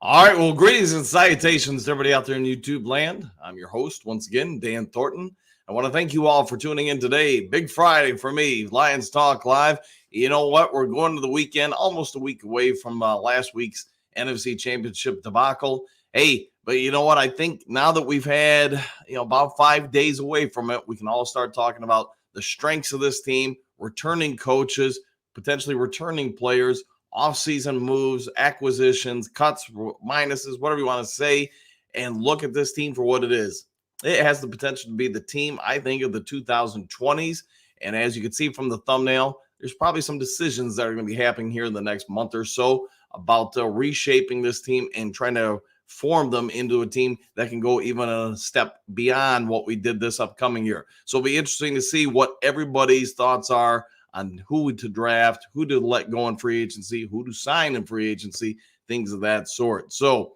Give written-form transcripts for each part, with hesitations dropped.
All right. Well, greetings and salutations to everybody out there in YouTube land. I'm your host, once again, Dan Thornton. I want to thank you all for tuning in today. Big Friday for me, Lions Talk Live. You know what? We're going to the weekend, almost a week away from last week's NFC Championship debacle. Hey, but you know what? I think now that we've had, about 5 days away from it, we can all start talking about the strengths of this team, returning coaches, potentially returning players, off-season moves, acquisitions, cuts, minuses, whatever you want to say, and look at this team for what it is. It has the potential to be the team, I think, of the 2020s. And as you can see from the thumbnail, there's probably some decisions that are going to be happening here in the next month or so about reshaping this team and trying to form them into a team that can go even a step beyond what we did this upcoming year. So it'll be interesting to see what everybody's thoughts are on who to draft, who to let go in free agency, who to sign in free agency, things of that sort. So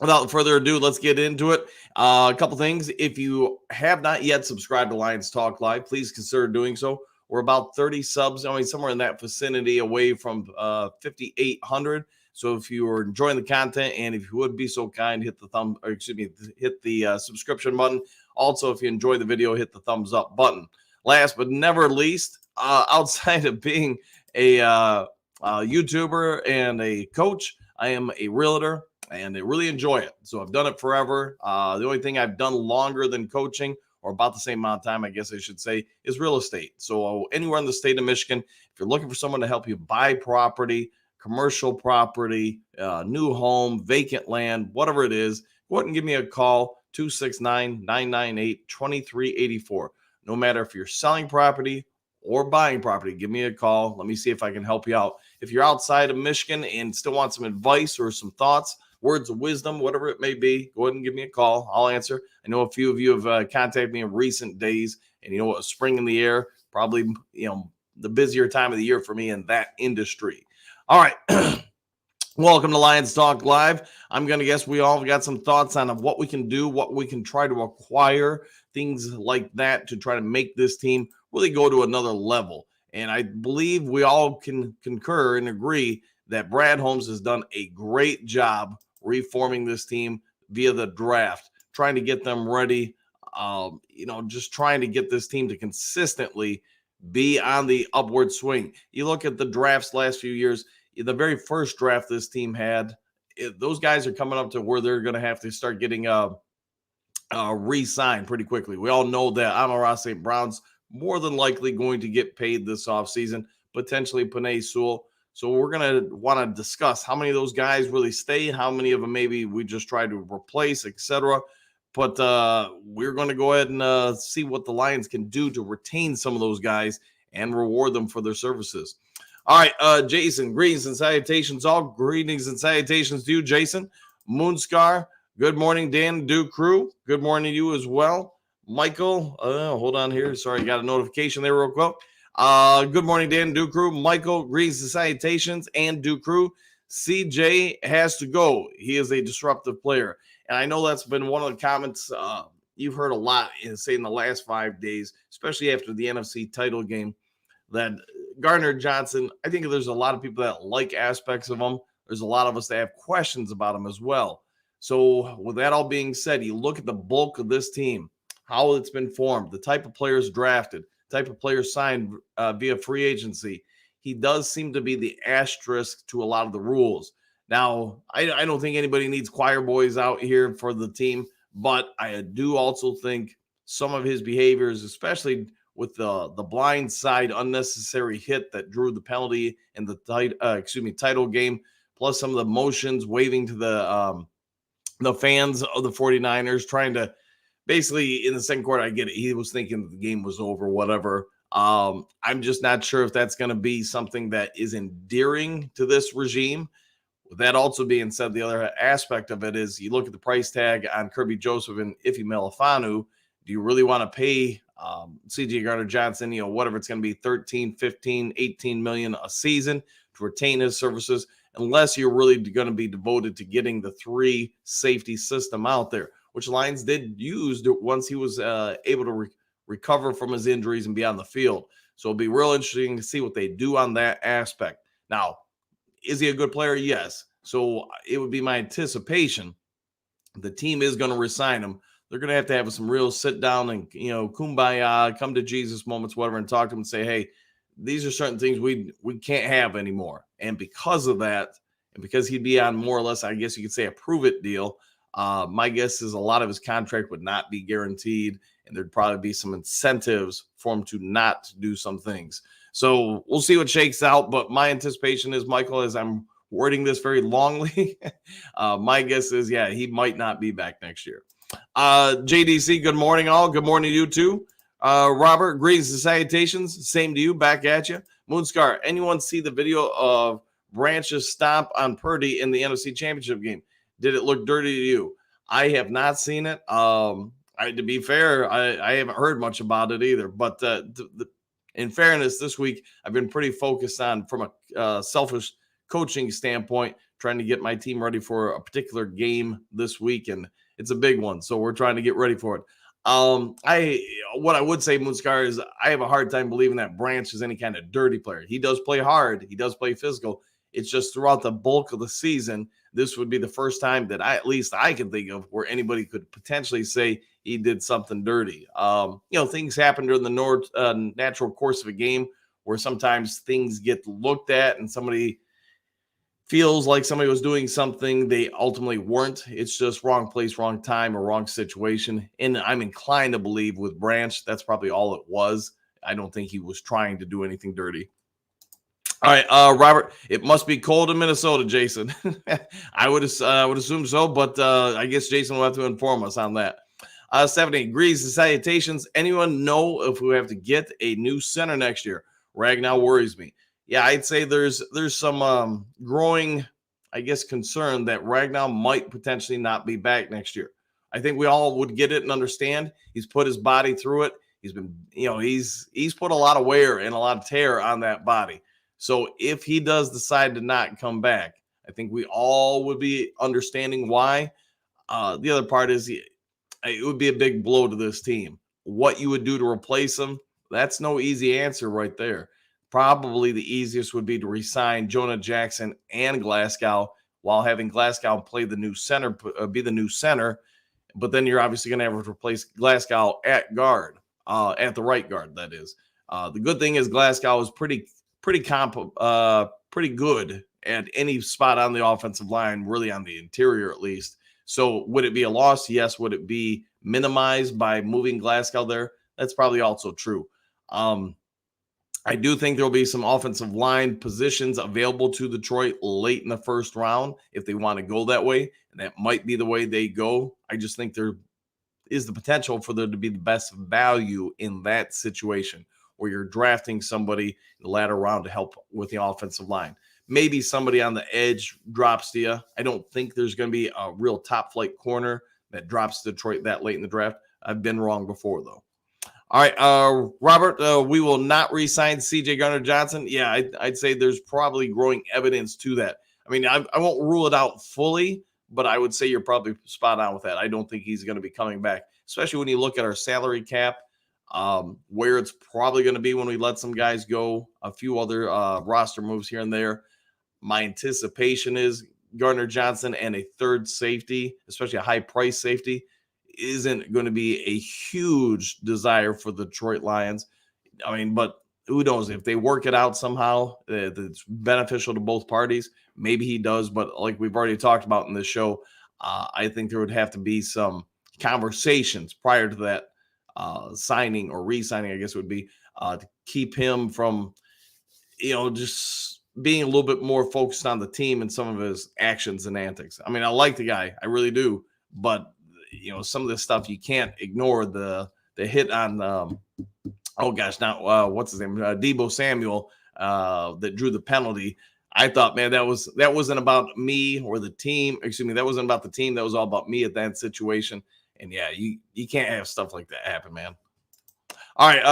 without further ado, let's get into it. A couple things. If you have not yet subscribed to Lions Talk Live, please consider doing so. We're about 30 subs, somewhere in that vicinity away from 5,800. So if you are enjoying the content and if you would be so kind, hit the subscription button. Also, if you enjoy the video, hit the thumbs up button. Last but never least, outside of being a YouTuber and a coach, I am a realtor and I really enjoy it. So I've done it forever. The only thing I've done longer than coaching, or about the same amount of time, I guess I should say, is real estate. So anywhere in the state of Michigan, if you're looking for someone to help you buy property, commercial property, new home, vacant land, whatever it is, go ahead and give me a call, 269-998-2384. No matter if you're selling property or buying property, give me a call. Let me see if I can help you out. If you're outside of Michigan and still want some advice or some thoughts, words of wisdom, whatever it may be, go ahead and give me a call. I'll answer. I know a few of you have contacted me in recent days, and spring in the air, probably, the busier time of the year for me in that industry. All right. Welcome to Lions Talk Live. I'm going to guess we all got some thoughts on what we can do, what we can try to acquire, things like that to try to make this team really go to another level. And I believe we all can concur and agree that Brad Holmes has done a great job reforming this team via the draft, trying to get them ready, just trying to get this team to consistently be on the upward swing. You look at the drafts last few years, the very first draft this team had, those guys are coming up to where they're going to have to start getting re-signed pretty quickly. We all know that Amon-Ra St. Brown's more than likely going to get paid this offseason, potentially Penei Sewell. So we're going to want to discuss how many of those guys really stay, how many of them maybe we just try to replace, etc. But we're going to go ahead and see what the Lions can do to retain some of those guys and reward them for their services. All right, Jason, greetings and salutations. All greetings and salutations to you, Jason. Moonscar, good morning, Dan, Duke Crew. Good morning to you as well. Michael, hold on here. Sorry, got a notification there real quick. Good morning, Dan, Duke Crew. Michael, greetings and salutations, and Duke Crew. CJ has to go. He is a disruptive player. And I know that's been one of the comments you've heard a lot in the last 5 days, especially after the NFC title game, that Gardner Johnson, I think there's a lot of people that like aspects of him. There's a lot of us that have questions about him as well. So with that all being said, you look at the bulk of this team, how it's been formed, the type of players drafted, type of players signed via free agency. He does seem to be the asterisk to a lot of the rules. Now, I don't think anybody needs choir boys out here for the team, but I do also think some of his behaviors, especially with the blind side unnecessary hit that drew the penalty in the title game, plus some of the motions waving to the fans of the 49ers, trying to basically in the second quarter, I get it. He was thinking the game was over, whatever. I'm just not sure if that's going to be something that is endearing to this regime. With that also being said, the other aspect of it is you look at the price tag on Kirby Joseph and Ife Melifonwu. Do you really want to pay CJ Gardner-Johnson, whatever it's going to be, 13, 15, 18 million a season to retain his services, unless you're really going to be devoted to getting the 3 safety system out there, which Lions did use once he was able to recover from his injuries and be on the field. So it'll be real interesting to see what they do on that aspect. Now, is he a good player? Yes. So it would be my anticipation the team is going to resign him. They're going to have some real sit down and, kumbaya, come to Jesus moments, whatever, and talk to him and say, hey, these are certain things we can't have anymore. And because of that, and because he'd be on more or less, I guess you could say, a prove it deal, my guess is a lot of his contract would not be guaranteed, and there'd probably be some incentives for him to not do some things. So we'll see what shakes out. But my anticipation is, Michael, as I'm wording this very longly, my guess is, yeah, he might not be back next year. JDC, good morning, all. Good morning to you, too. Robert, greetings and salutations. Same to you. Back at you. Moonscar, anyone see the video of Branch's stomp on Purdy in the NFC Championship game? Did it look dirty to you? I have not seen it. To be fair, I haven't heard much about it either. But in fairness, this week I've been pretty focused on, from a selfish coaching standpoint, trying to get my team ready for a particular game this week, and it's a big one, so we're trying to get ready for it. What I would say, Moonscar, is I have a hard time believing that Branch is any kind of dirty player. He does play hard, he does play physical. It's just throughout the bulk of the season, this would be the first time that at least I can think of where anybody could potentially say he did something dirty. Things happen during the natural course of a game where sometimes things get looked at and somebody feels like somebody was doing something they ultimately weren't. It's just wrong place, wrong time, or wrong situation. And I'm inclined to believe with Branch, that's probably all it was. I don't think he was trying to do anything dirty. All right, Robert, it must be cold in Minnesota, Jason. I would assume so, but I guess Jason will have to inform us on that. 70 degrees and salutations. Anyone know if we have to get a new center next year? Ragnow worries me. Yeah, I'd say there's some growing, I guess, concern that Ragnow might potentially not be back next year. I think we all would get it and understand. He's put his body through it. He's been, he's put a lot of wear and a lot of tear on that body. So if he does decide to not come back, I think we all would be understanding why. The other part is it would be a big blow to this team. What you would do to replace him, that's no easy answer right there. Probably the easiest would be to re-sign Jonah Jackson and Glasgow while having Glasgow play the new center, be the new center. But then you're obviously going to have to replace Glasgow at guard, at the right guard, that is. The good thing is Glasgow is pretty good at any spot on the offensive line, really on the interior at least. So would it be a loss? Yes. Would it be minimized by moving Glasgow there? That's probably also true. I do think there'll be some offensive line positions available to Detroit late in the first round if they want to go that way. And that might be the way they go. I just think there is the potential for there to be the best value in that situation where you're drafting somebody in the latter round to help with the offensive line. Maybe somebody on the edge drops to you. I don't think there's going to be a real top flight corner that drops to Detroit that late in the draft. I've been wrong before, though. All right, Robert, we will not re-sign C.J. Gardner-Johnson. Yeah, I'd say there's probably growing evidence to that. I mean, I won't rule it out fully, but I would say you're probably spot on with that. I don't think he's going to be coming back, especially when you look at our salary cap, where it's probably going to be when we let some guys go, a few other roster moves here and there. My anticipation is Gardner-Johnson and a third safety, especially a high-price safety, isn't going to be a huge desire for the Detroit Lions. I mean, but who knows if they work it out somehow that's beneficial to both parties. Maybe he does, but like we've already talked about in this show, I think there would have to be some conversations prior to that signing or re-signing, I guess it would be, to keep him from, just being a little bit more focused on the team and some of his actions and antics. I mean, I like the guy, I really do, but some of this stuff you can't ignore. The hit on what's his name, Deebo Samuel, that drew the penalty. I thought, man, that wasn't about me or the team. Excuse me, that wasn't about the team. That was all about me at that situation. And yeah, you can't have stuff like that happen, man. All right,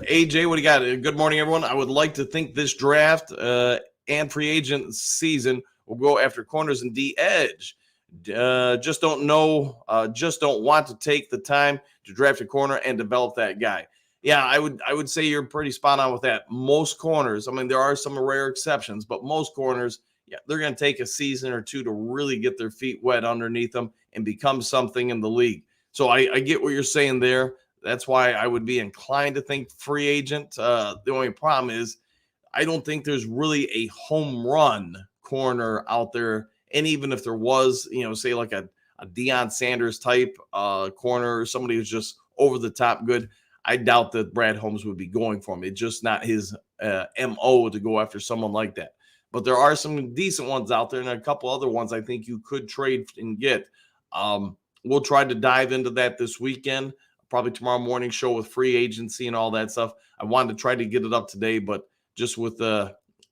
AJ, what do you got? Good morning, everyone. I would like to think this draft and free agent season will go after corners and D edge. Just don't want to take the time to draft a corner and develop that guy. Yeah, I would say you're pretty spot on with that. Most corners, I mean, there are some rare exceptions, but most corners, yeah, they're going to take a season or two to really get their feet wet underneath them and become something in the league. So I get what you're saying there. That's why I would be inclined to think free agent. The only problem is I don't think there's really a home run corner out there. And even if there was, say like a Deion Sanders type corner, or somebody who's just over the top good, I doubt that Brad Holmes would be going for him. It's just not his MO to go after someone like that. But there are some decent ones out there and a couple other ones I think you could trade and get. We'll try to dive into that this weekend, probably tomorrow morning show with free agency and all that stuff. I wanted to try to get it up today, but just with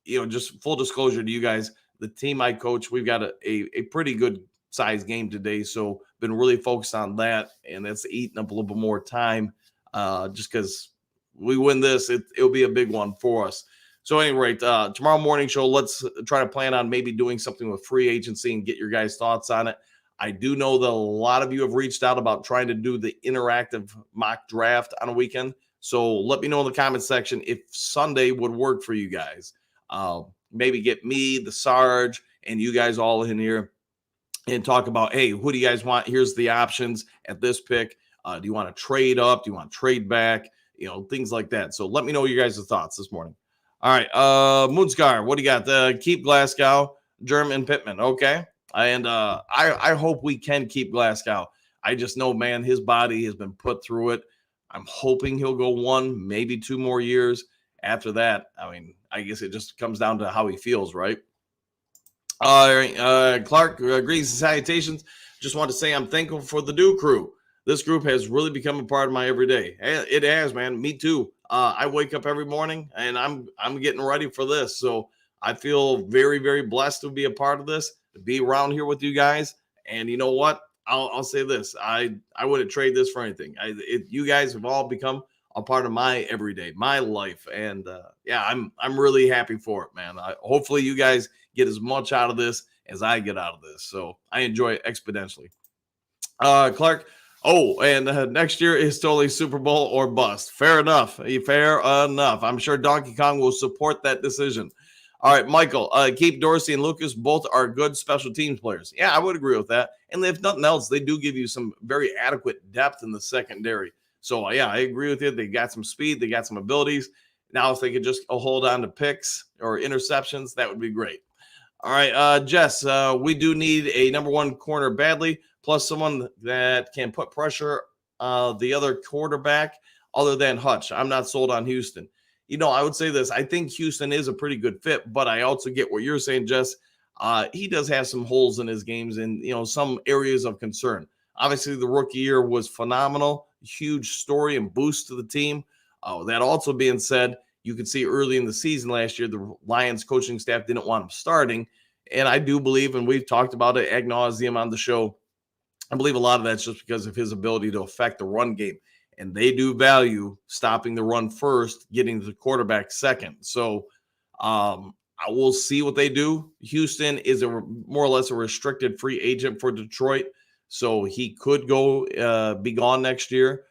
just full disclosure to you guys, the team I coach, we've got a pretty good size game today. So been really focused on that. And that's eating up a little bit more time just because we win this, it'll be a big one for us. So at any rate, tomorrow morning show, let's try to plan on maybe doing something with free agency and get your guys' thoughts on it. I do know that a lot of you have reached out about trying to do the interactive mock draft on a weekend. So let me know in the comment section if Sunday would work for you guys. Maybe get me, the Sarge, and you guys all in here and talk about, hey, who do you guys want? Here's the options at this pick. Do you want to trade up? Do you want to trade back? Things like that. So let me know your guys' thoughts this morning. All right. Moonscar, what do you got? Keep Glasgow, German Pittman. Okay. And I hope we can keep Glasgow. I just know, man, his body has been put through it. I'm hoping he'll go 1, maybe 2 more years. After that, I mean, I guess it just comes down to how he feels, right? All right. Clark, greetings and salutations. Just want to say I'm thankful for the Do Crew. This group has really become a part of my everyday. It has, man. Me too. I wake up every morning and I'm getting ready for this. So I feel very, very blessed to be a part of this, to be around here with you guys. And you know what? I'll say this. I wouldn't trade this for anything. You guys have all become a part of my everyday, my life. And yeah, I'm really happy for it, man. Hopefully you guys get as much out of this as I get out of this. So I enjoy it exponentially. Clark, and next year is totally Super Bowl or bust. Fair enough. Fair enough. I'm sure Donkey Kong will support that decision. All right, Michael, keep Dorsey and Lucas. Both are good special teams players. Yeah, I would agree with that. And if nothing else, they do give you some very adequate depth in the secondary. So, yeah, I agree with you. They got some speed. They got some abilities. Now, if they could just hold on to picks or interceptions, that would be great. All right, Jess, we do need a number 1 corner badly, plus someone that can put pressure the other quarterback other than Hutch. I'm not sold on Houston. I would say this. I think Houston is a pretty good fit, but I also get what you're saying, Jess. He does have some holes in his games and, some areas of concern. Obviously, the rookie year was phenomenal, huge story and boost to the team. That also being said, you could see early in the season last year, the Lions coaching staff didn't want him starting. And I do believe, and we've talked about it ad nauseum on the show, I believe a lot of that's just because of his ability to affect the run game. And they do value stopping the run first, getting the quarterback second. So I will see what they do. Houston is more or less a restricted free agent for Detroit. So he could go be gone next year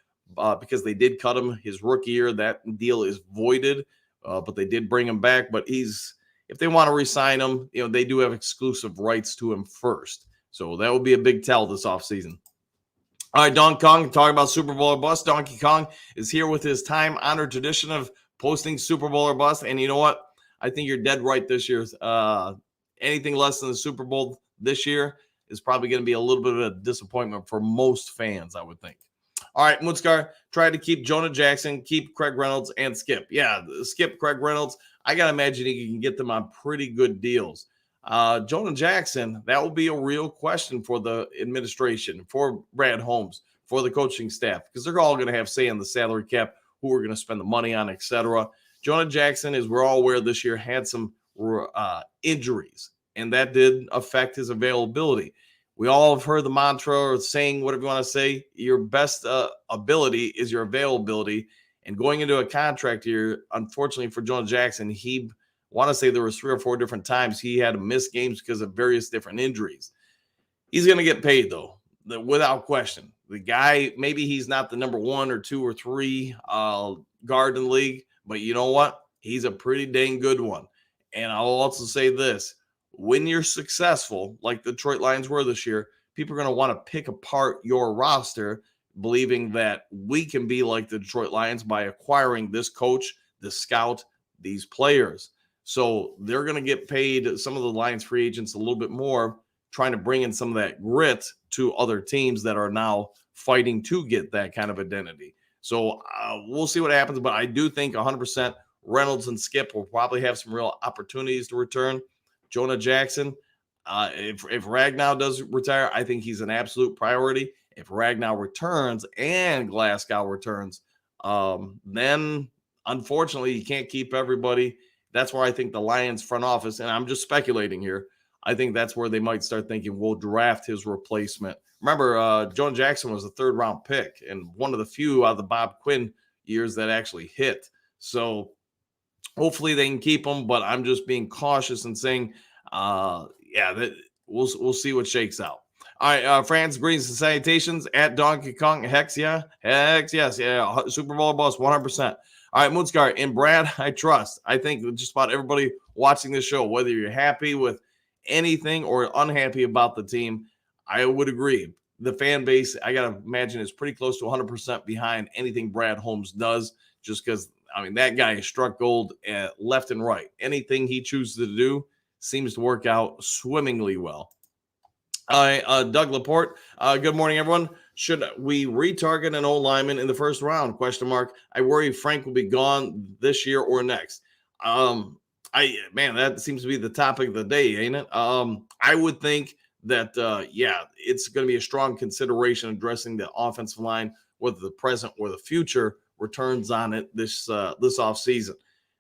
because they did cut him his rookie year. That deal is voided, but they did bring him back. But if they want to re-sign him, they do have exclusive rights to him first. So that would be a big tell this offseason. All right, Donkey Kong, talking about Super Bowl or bust. Donkey Kong is here with his time-honored tradition of posting Super Bowl or bust. And you know what? I think you're dead right this year. Anything less than the Super Bowl this year is probably going to be a little bit of a disappointment for most fans, I would think. All right, Moonscar, try to keep Jonah Jackson, keep Craig Reynolds, and Skip. Yeah, Skip Craig Reynolds. I got to imagine he can get them on pretty good deals. Jonah Jackson, that will be a real question for the administration, for Brad Holmes, for the coaching staff, because they're all going to have say in the salary cap, who we're going to spend the money on, etc. Jonah Jackson, as we're all aware this year, had some injuries, and that did affect his availability. We all have heard the mantra or saying, whatever you want to say, your best ability is your availability. And going into a contract year, unfortunately for Jonah Jackson, want to say there was 3 or 4 different times he had to miss games because of various different injuries. He's going to get paid, though, without question. The guy, maybe he's not the number 1 or 2 or 3 guard in the league, but you know what? He's a pretty dang good one. And I'll also say this. when you're successful, like the Detroit Lions were this year, people are going to want to pick apart your roster, believing that we can be like the Detroit Lions by acquiring this coach, this scout, these players. So they're going to get paid, some of the Lions free agents, a little bit more, trying to bring in some of that grit to other teams that are now fighting to get that kind of identity. So we'll see what happens, but I do think 100% Reynolds and Skip will probably have some real opportunities to return. Jonah Jackson, if Ragnow does retire, I think he's an absolute priority. If Ragnow returns and Glasgow returns, then unfortunately you can't keep everybody. That's where I think the Lions front office, and I'm just speculating here, I think that's where they might start thinking we'll draft his replacement. Remember, Jonah Jackson was a 3rd-round pick and one of the few out of the Bob Quinn years that actually hit. So hopefully they can keep him, but I'm just being cautious and saying, that we'll see what shakes out. All right, France, greetings and salutations at Donkey Kong. Hex, yes, yeah. Super Bowl boss, 100%. All right, Moonscar, and Brad, I trust. I think just about everybody watching this show, whether you're happy with anything or unhappy about the team, I would agree. The fan base, I got to imagine, is pretty close to 100% behind anything Brad Holmes does, just because, that guy has struck gold left and right. Anything he chooses to do seems to work out swimmingly well. Doug Laporte, good morning, everyone. Should we retarget an old lineman in the first round? ? I worry Frank will be gone this year or next. That seems to be the topic of the day, ain't it? I would think that, it's going to be a strong consideration addressing the offensive line, whether the present or the future returns on it this offseason.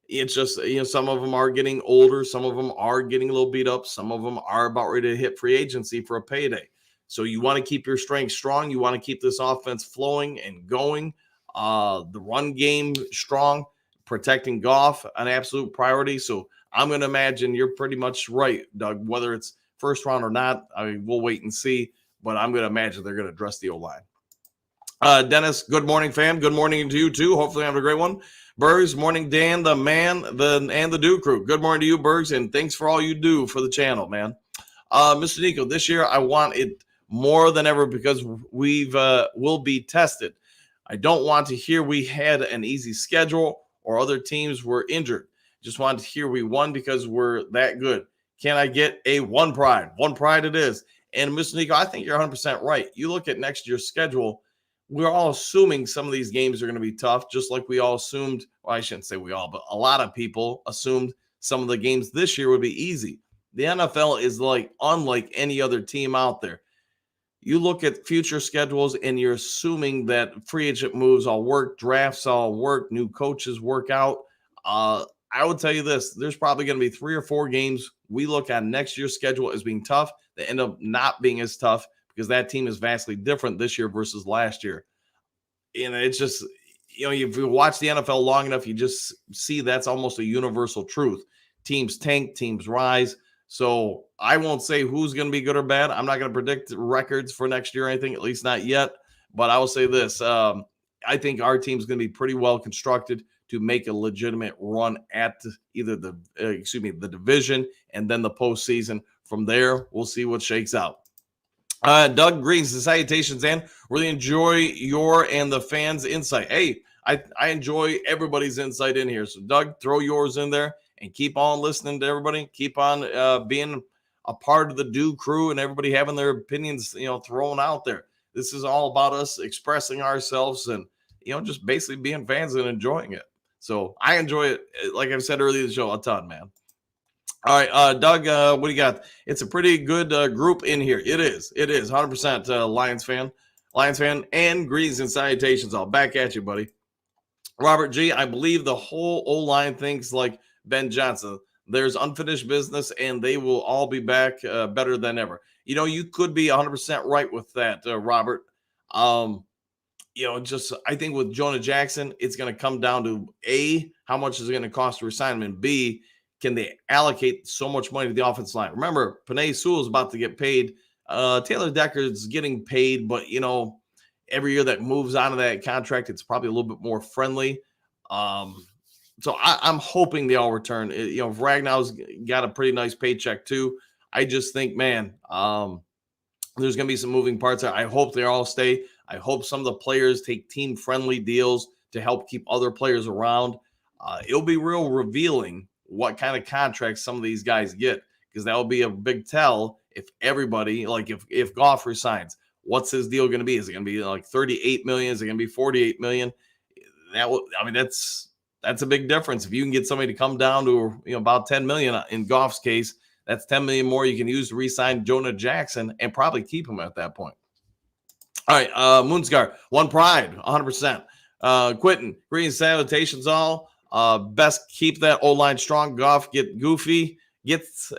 It's just, some of them are getting older. Some of them are getting a little beat up. Some of them are about ready to hit free agency for a payday. So you want to keep your strength strong. You want to keep this offense flowing and going. The run game strong, protecting Goff, an absolute priority. So I'm going to imagine you're pretty much right, Doug, whether it's first round or not. We'll wait and see, but I'm going to imagine they're going to address the O-line. Dennis, good morning, fam. Good morning to you too. Hopefully, have a great one. Bergs, morning, Dan, the man, and the Do Crew. Good morning to you, Bergs, and thanks for all you do for the channel, man. Mr. Nico, this year I want it more than ever because will be tested. I don't want to hear we had an easy schedule or other teams were injured. Just want to hear we won because we're that good. Can I get a one pride? One pride it is. And Mr. Nico, I think you're 100% right. You look at next year's schedule. We're all assuming some of these games are going to be tough, just like we all assumed. Well, I shouldn't say we all, but a lot of people assumed some of the games this year would be easy. The NFL is unlike any other team out there. You look at future schedules and you're assuming that free agent moves all work, drafts all work, new coaches work out. I would tell you this, there's probably going to be 3 or 4 games we look at next year's schedule as being tough that end up not being as tough because that team is vastly different this year versus last year. And it's just, if you watch the NFL long enough, you just see that's almost a universal truth. Teams tank, teams rise. So I won't say who's going to be good or bad. I'm not going to predict records for next year or anything, at least not yet. But I will say this. I think our team's going to be pretty well constructed to make a legitimate run at either the division and then the postseason. From there, we'll see what shakes out. Doug, greetings and salutations, and really enjoy your and the fans' insight. Hey, I enjoy everybody's insight in here. So, Doug, throw yours in there and keep on listening to everybody. Keep on being a part of the Do Crew and everybody having their opinions, thrown out there. This is all about us expressing ourselves and, just basically being fans and enjoying it. So I enjoy it, like I've said earlier in the show, a ton, man. All right, Doug, what do you got? It's a pretty good group in here. It is 100% Lions fan, and greetings and salutations. All back at you, buddy. Robert G, I believe the whole O-line thinks like Ben Johnson. There's unfinished business, and they will all be back better than ever. You could be 100% right with that, Robert. I think with Jonah Jackson, it's going to come down to A, how much is it going to cost to resign him, and B, can they allocate so much money to the offensive line? Remember, Penei Sewell is about to get paid. Taylor Decker's getting paid, but, every year that moves out of that contract, it's probably a little bit more friendly. So I'm hoping they all return. If Ragnow's got a pretty nice paycheck too. I just think, man, there's going to be some moving parts there. I hope they all stay. I hope some of the players take team friendly deals to help keep other players around. It'll be real revealing what kind of contracts some of these guys get, because that will be a big tell if everybody, like if Goff resigns, what's his deal going to be? Is it going to be like 38 million? Is it going to be 48 million? That's a big difference. If you can get somebody to come down to about 10 million in Goff's case, that's 10 million more you can use to re-sign Jonah Jackson and probably keep him at that point. All right, Moonscar, One Pride, 100%. Quentin, greetings, salutations all. Best keep that O-line strong. Goff get goofy, gets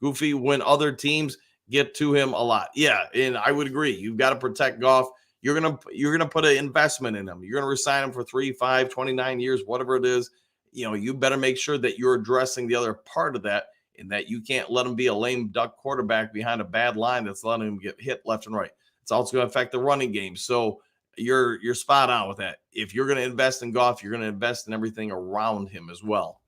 goofy when other teams get to him a lot. Yeah, and I would agree. You've got to protect Goff. You're gonna put an investment in him. You're gonna resign him for 3, 5, 29 years, whatever it is. You better make sure that you're addressing the other part of that, and that you can't let him be a lame duck quarterback behind a bad line that's letting him get hit left and right. It's also going to affect the running game. So you're spot on with that. If you're going to invest in Goff, you're going to invest in everything around him as well.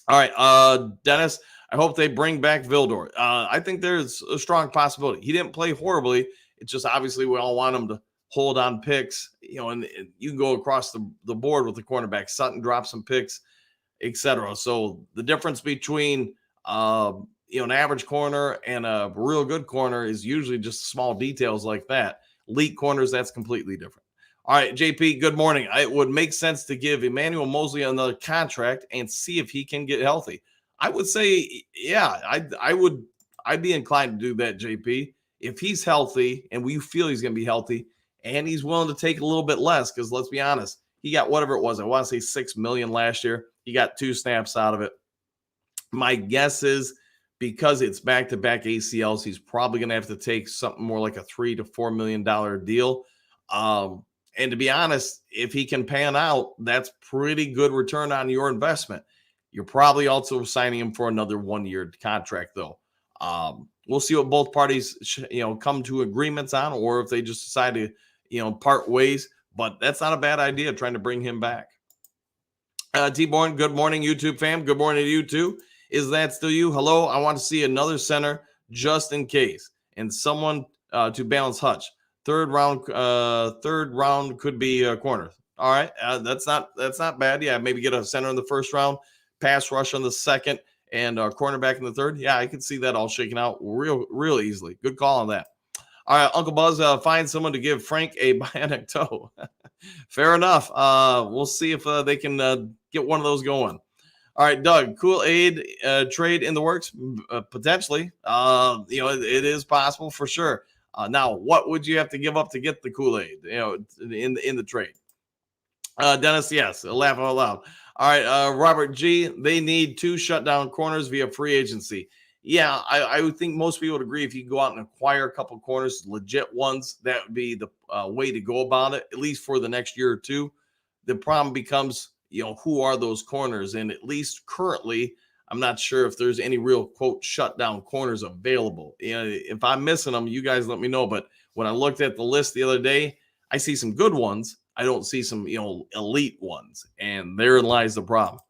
All right, Dennis, I hope they bring back Vildor. I think there's a strong possibility. He didn't play horribly. It's just obviously we all want him to hold on picks, and you can go across the board with the cornerback. Sutton dropped some picks, etc. So the difference between an average corner and a real good corner is usually just small details like that. Elite corners, that's completely different. All right, JP, good morning. It would make sense to give Emmanuel Moseley another contract and see if he can get healthy. I would say, yeah, I'd be inclined to do that, JP. If he's healthy and we feel he's going to be healthy and he's willing to take a little bit less, because let's be honest, he got whatever it was. I want to say $6 million last year. He got 2 snaps out of it. My guess is because it's back-to-back ACLs, he's probably going to have to take something more like a $3 to $4 million deal. And to be honest, if he can pan out, that's pretty good return on your investment. You're probably also signing him for another 1-year contract, though. We'll see what both parties, come to agreements on, or if they just decide to, part ways. But that's not a bad idea, trying to bring him back. T-Born, good morning, YouTube fam. Good morning to you too. Is that still you? Hello. I want to see another center just in case, and someone to balance Hutch. Third round could be a corner. All right, that's not bad. Yeah, maybe get a center in the first round, pass rush on the second, and a cornerback in the third. Yeah, I could see that all shaking out real easily. Good call on that. All right, Uncle Buzz, find someone to give Frank a bionic toe. Fair enough. We'll see if they can get one of those going. All right, Doug, Kool-Aid trade in the works? Potentially. It is possible for sure. Now, what would you have to give up to get the Kool-Aid, in the trade? Dennis, yes, laugh out loud. All right, Robert G., they need 2 shutdown corners via free agency. Yeah, I would think most people would agree if you go out and acquire a couple corners, legit ones, that would be the way to go about it, at least for the next year or two. The problem becomes, who are those corners? And at least currently, I'm not sure if there's any real, quote, shutdown corners available. If I'm missing them, you guys let me know. But when I looked at the list the other day, I see some good ones. I don't see some, elite ones. And therein lies the problem.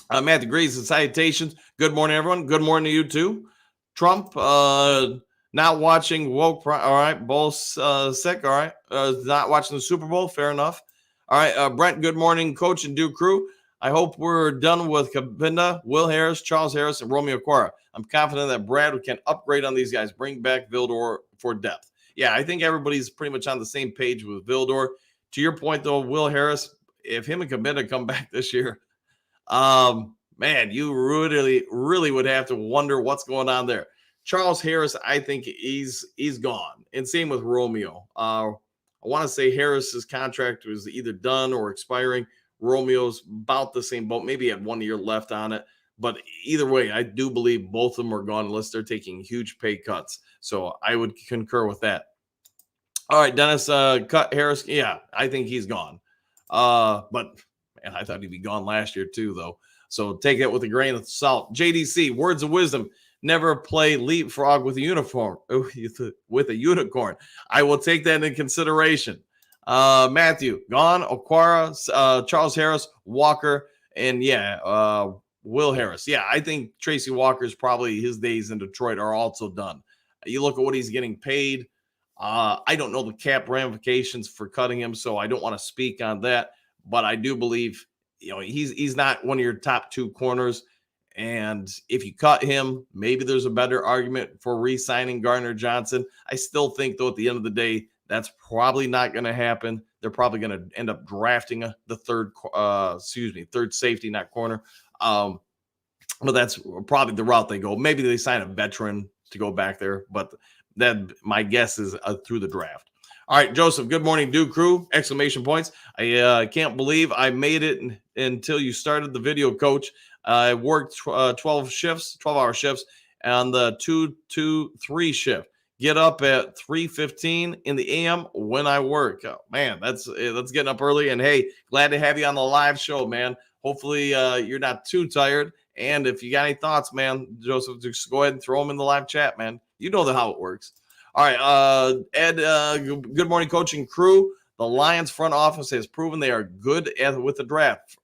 Matthew Greaves and salutations. Good morning, everyone. Good morning to you too. Trump, not watching woke. All right, both sick. All right, not watching the Super Bowl. Fair enough. All right, Brent. Good morning, Coach and Duke crew. I hope we're done with Cabinda, Will Harris, Charles Harris, and Romeo Okwara. I'm confident that Brad can upgrade on these guys. Bring back Vildor for depth. Yeah, I think everybody's pretty much on the same page with Vildor. To your point, though, Will Harris, if him and Cabinda come back this year, man, you really would have to wonder what's going on there. Charles Harris, I think he's gone. And same with Romeo. I want to say Harris's contract was either done or expiring. Romeo's about the same boat. Maybe he had 1 year left on it. But either way, I do believe both of them are gone unless they're taking huge pay cuts. So I would concur with that. All right, Dennis, cut Harris. Yeah, I think he's gone. But man, I thought he'd be gone last year too, though. So take that with a grain of salt. JDC, words of wisdom. Never play leapfrog with a unicorn. I will take that into consideration. Matthew, gone. Okwara, Charles Harris, Walker, and Will Harris. Yeah, I think Tracy Walker's probably his days in Detroit are also done. You look at what he's getting paid. I don't know the cap ramifications for cutting him, so I don't want to speak on that. But I do believe, he's not one of your top two corners. And if you cut him, maybe there's a better argument for re-signing Gardner Johnson. I still think, though, at the end of the day, that's probably not going to happen. They're probably going to end up drafting the third safety, not corner. But that's probably the route they go. Maybe they sign a veteran to go back there, but that my guess is through the draft. All right, Joseph, good morning, Duke Crew, exclamation points. I can't believe I made it until you started the video, Coach. I worked 12-hour shifts on the 2-2-3 shift. Get up at 3:15 in the a.m. when I work. Oh, man, that's getting up early. And, hey, glad to have you on the live show, man. Hopefully you're not too tired. And if you got any thoughts, man, Joseph, just go ahead and throw them in the live chat, man. You know how it works. All right, Ed, good morning, coaching crew. The Lions front office has proven they are good with the draft.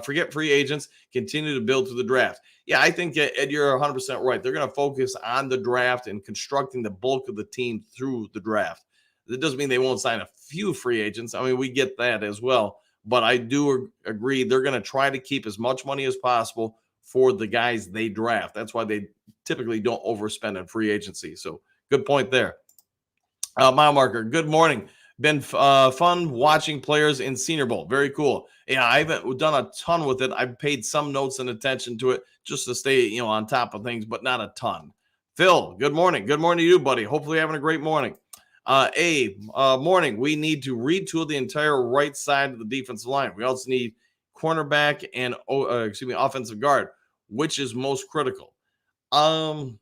Forget free agents. Continue to build through the draft. Yeah, I think, Ed, you're 100% right. They're going to focus on the draft and constructing the bulk of the team through the draft. That doesn't mean they won't sign a few free agents. I mean, we get that as well. But I do agree they're going to try to keep as much money as possible for the guys they draft. That's why they typically don't overspend on free agency. So good point there. Mile marker, good morning. Been fun watching players in Senior Bowl. Very cool. Yeah, I haven't done a ton with it. I've paid some notes and attention to it just to stay, on top of things, but not a ton. Phil, good morning. Good morning to you, buddy. Hopefully you're having a great morning. Morning. We need to retool the entire right side of the defensive line. We also need cornerback and offensive guard. Which is most critical? And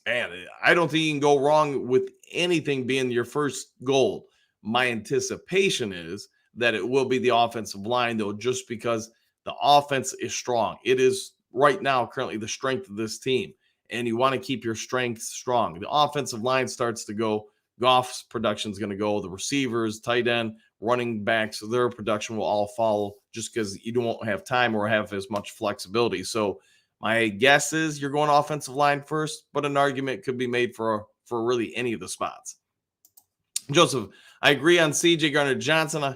I don't think you can go wrong with anything being your first goal. My anticipation is that it will be the offensive line, though, just because the offense is strong. It is right now currently the strength of this team, and you want to keep your strength strong. The offensive line starts to go. Goff's production is going to go. The receivers, tight end, running backs, their production will all follow just because you don't have time or have as much flexibility. So my guess is you're going offensive line first, but an argument could be made for really any of the spots. Joseph, I agree on C.J. Gardner-Johnson. I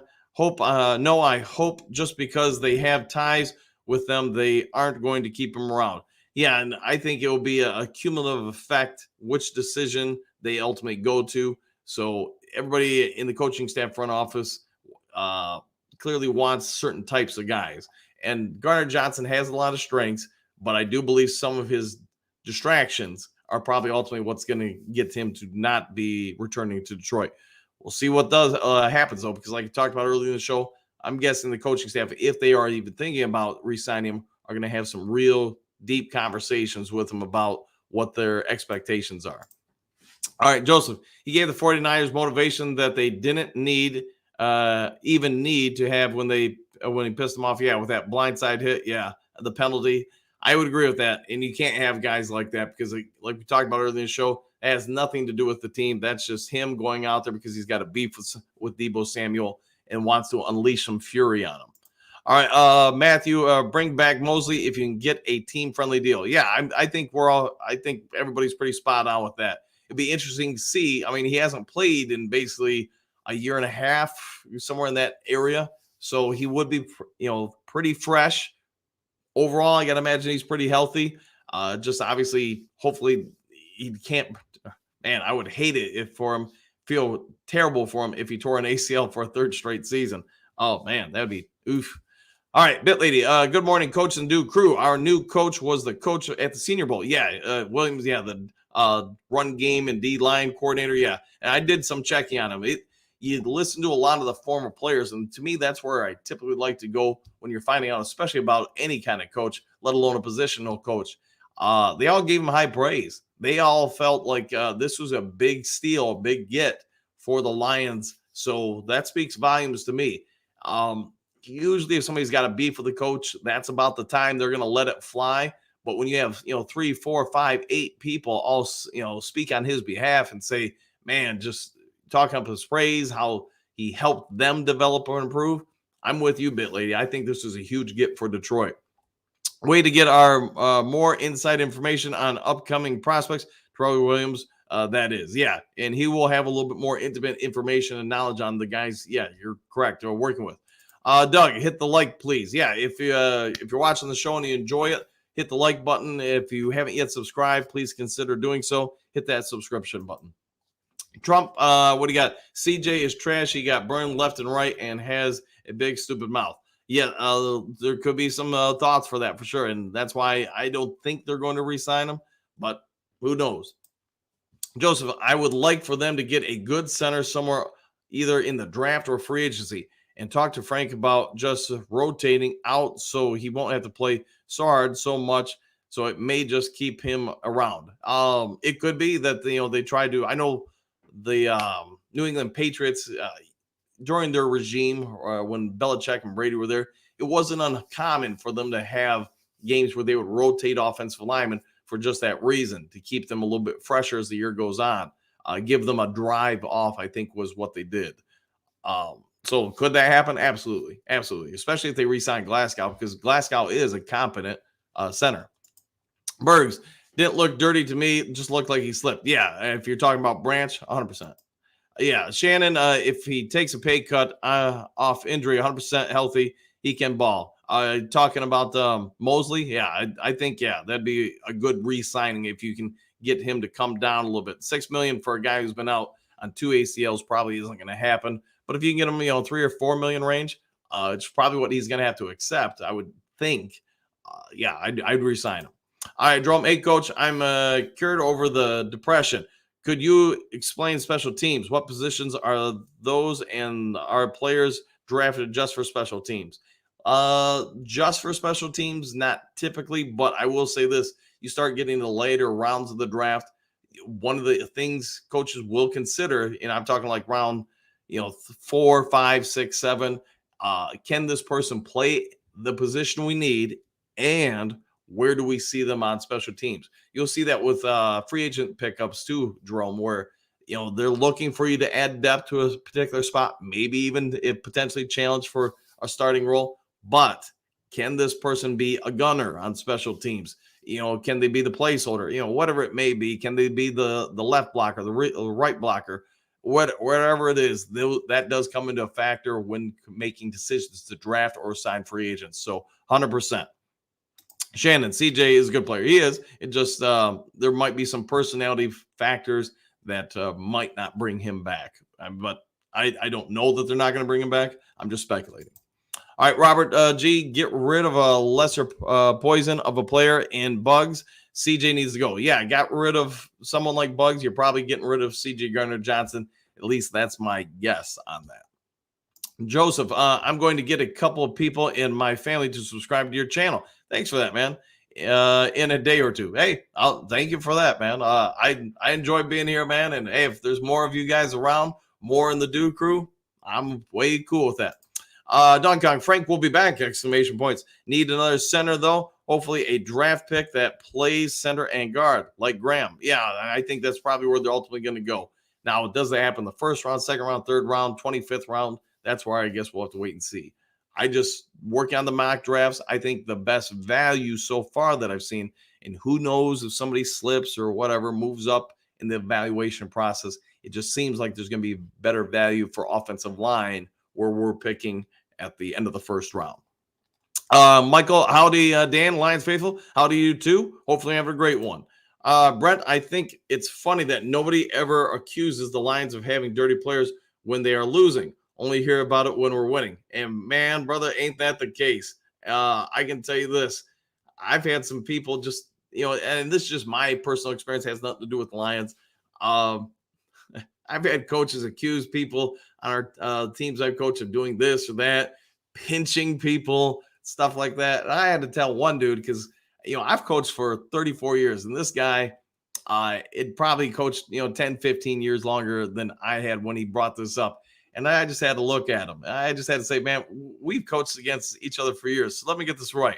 hope just because they have ties with them, they aren't going to keep him around. Yeah, and I think it will be a cumulative effect which decision they ultimately go to. So everybody in the coaching staff front office clearly wants certain types of guys. And Gardner-Johnson has a lot of strengths, but I do believe some of his distractions are probably ultimately what's going to get him to not be returning to Detroit. We'll see what happens, though, because like I talked about earlier in the show, I'm guessing the coaching staff, if they are even thinking about re-signing him, are going to have some real deep conversations with him about what their expectations are. All right, Joseph, he gave the 49ers motivation that they didn't even need to have when he pissed them off. Yeah, with that blindside hit. Yeah, the penalty. I would agree with that. And you can't have guys like that because, like we talked about earlier in the show, it has nothing to do with the team. That's just him going out there because he's got a beef with Deebo Samuel and wants to unleash some fury on him. All right, Matthew, bring back Mosley if you can get a team-friendly deal. Yeah, I think everybody's pretty spot on with that. It'd be interesting to see. I mean, he hasn't played in basically a year and a half, somewhere in that area. So he would be, pretty fresh. Overall, I got to imagine he's pretty healthy. Just obviously, hopefully he can't. Man, I would hate it feel terrible for him if he tore an ACL for a third straight season. Oh, man, that would be oof. All right, Bit Lady, good morning, Coach and Duke Crew. Our new coach was the coach at the Senior Bowl. Yeah, Williams, yeah, the run game and D-line coordinator, yeah. And I did some checking on him. You listen to a lot of the former players, and to me, that's where I typically like to go when you're finding out, especially about any kind of coach, let alone a positional coach. They all gave him high praise. They all felt like this was a big steal, a big get for the Lions. So that speaks volumes to me. Usually if somebody's got a beef with the coach, that's about the time they're going to let it fly. But when you have, 3, 4, 5, 8 people all, speak on his behalf and say, man, just talking up his praise, how he helped them develop or improve. I'm with you, Bit Lady. I think this is a huge get for Detroit. Way to get our more inside information on upcoming prospects. Troy Williams, that is, yeah, and he will have a little bit more intimate information and knowledge on the guys. Yeah, you're correct. We're working with. Doug, hit the like, please. Yeah, if you're watching the show and you enjoy it, hit the like button. If you haven't yet subscribed, please consider doing so. Hit that subscription button. Trump, what do you got? CJ is trash. He got burned left and right and has a big stupid mouth. Yeah, there could be some thoughts for that for sure, and that's why I don't think they're going to re-sign him. But who knows? Joseph, I would like for them to get a good center somewhere, either in the draft or free agency, and talk to Frank about just rotating out so he won't have to play so hard so much. So it may just keep him around. It could be that they try to. I know the New England Patriots during their regime, when Belichick and Brady were there, it wasn't uncommon for them to have games where they would rotate offensive linemen for just that reason, to keep them a little bit fresher as the year goes on. Give them a drive off, I think, was what they did. So could that happen? Absolutely. Absolutely. Especially if they re-sign Glasgow, because Glasgow is a competent center. Bergs didn't look dirty to me. It just looked like he slipped. Yeah. If you're talking about Branch, 100%. Yeah. Shannon, if he takes a pay cut off injury, 100% healthy, he can ball. Talking about Mosley, yeah, I think, yeah, that'd be a good re-signing if you can get him to come down a little bit. $6 million for a guy who's been out on 2 ACLs probably isn't going to happen. But if you can get him, $3 or $4 million range, it's probably what he's going to have to accept, I would think. Yeah, I'd re-sign him. All right, Jerome. Hey, Coach, I'm cured over the depression. Could you explain special teams? What positions are those, and are players drafted just for special teams? Just for special teams, not typically, but I will say this: you start getting the later rounds of the draft, one of the things coaches will consider, and I'm talking like round, 4, 5, 6, 7. Can this person play the position we need, and where do we see them on special teams? You'll see that with free agent pickups too, Jerome, where they're looking for you to add depth to a particular spot, maybe even if potentially challenge for a starting role. But can this person be a gunner on special teams? Can they be the placeholder? Whatever it may be. Can they be the left blocker, the right blocker? Whatever it is, that does come into a factor when making decisions to draft or sign free agents. So 100%. Shannon, CJ is a good player. He is. It just there might be some personality factors that might not bring him back. But I don't know that they're not going to bring him back. I'm just speculating. All right, Robert G, get rid of a lesser poison of a player and Bugs. CJ needs to go. Yeah, got rid of someone like Bugs. You're probably getting rid of CJ Gardner-Johnson. At least that's my guess on that. Joseph, I'm going to get a couple of people in my family to subscribe to your channel. Thanks for that, man. In a day or two. Hey, I'll thank you for that, man. I enjoy being here, man. And hey, if there's more of you guys around, more in the Do Crew, I'm way cool with that. Don Kong, Frank will be back, exclamation points. Need another center, though. Hopefully a draft pick that plays center and guard, like Graham. Yeah, I think that's probably where they're ultimately going to go. Now, does that happen the first round, second round, third round, 25th round? That's where I guess we'll have to wait and see. I just work on the mock drafts. I think the best value so far that I've seen, and who knows if somebody slips or whatever, moves up in the evaluation process, it just seems like there's going to be better value for offensive line where we're picking at the end of the first round. Michael, howdy, Dan, Lions faithful. Howdy, you too. Hopefully have a great one. Brent, I think it's funny that nobody ever accuses the Lions of having dirty players when they are losing. Only hear about it when we're winning. And man, brother, ain't that the case? I can tell you this. I've had some people just, and this is just my personal experience, has nothing to do with the Lions. I've had coaches accuse people on our teams I've coached of doing this or that, pinching people, stuff like that. And I had to tell one dude because, I've coached for 34 years, and this guy, it probably coached, 10, 15 years longer than I had when he brought this up. And I just had to look at him. I just had to say, man, we've coached against each other for years. So let me get this right.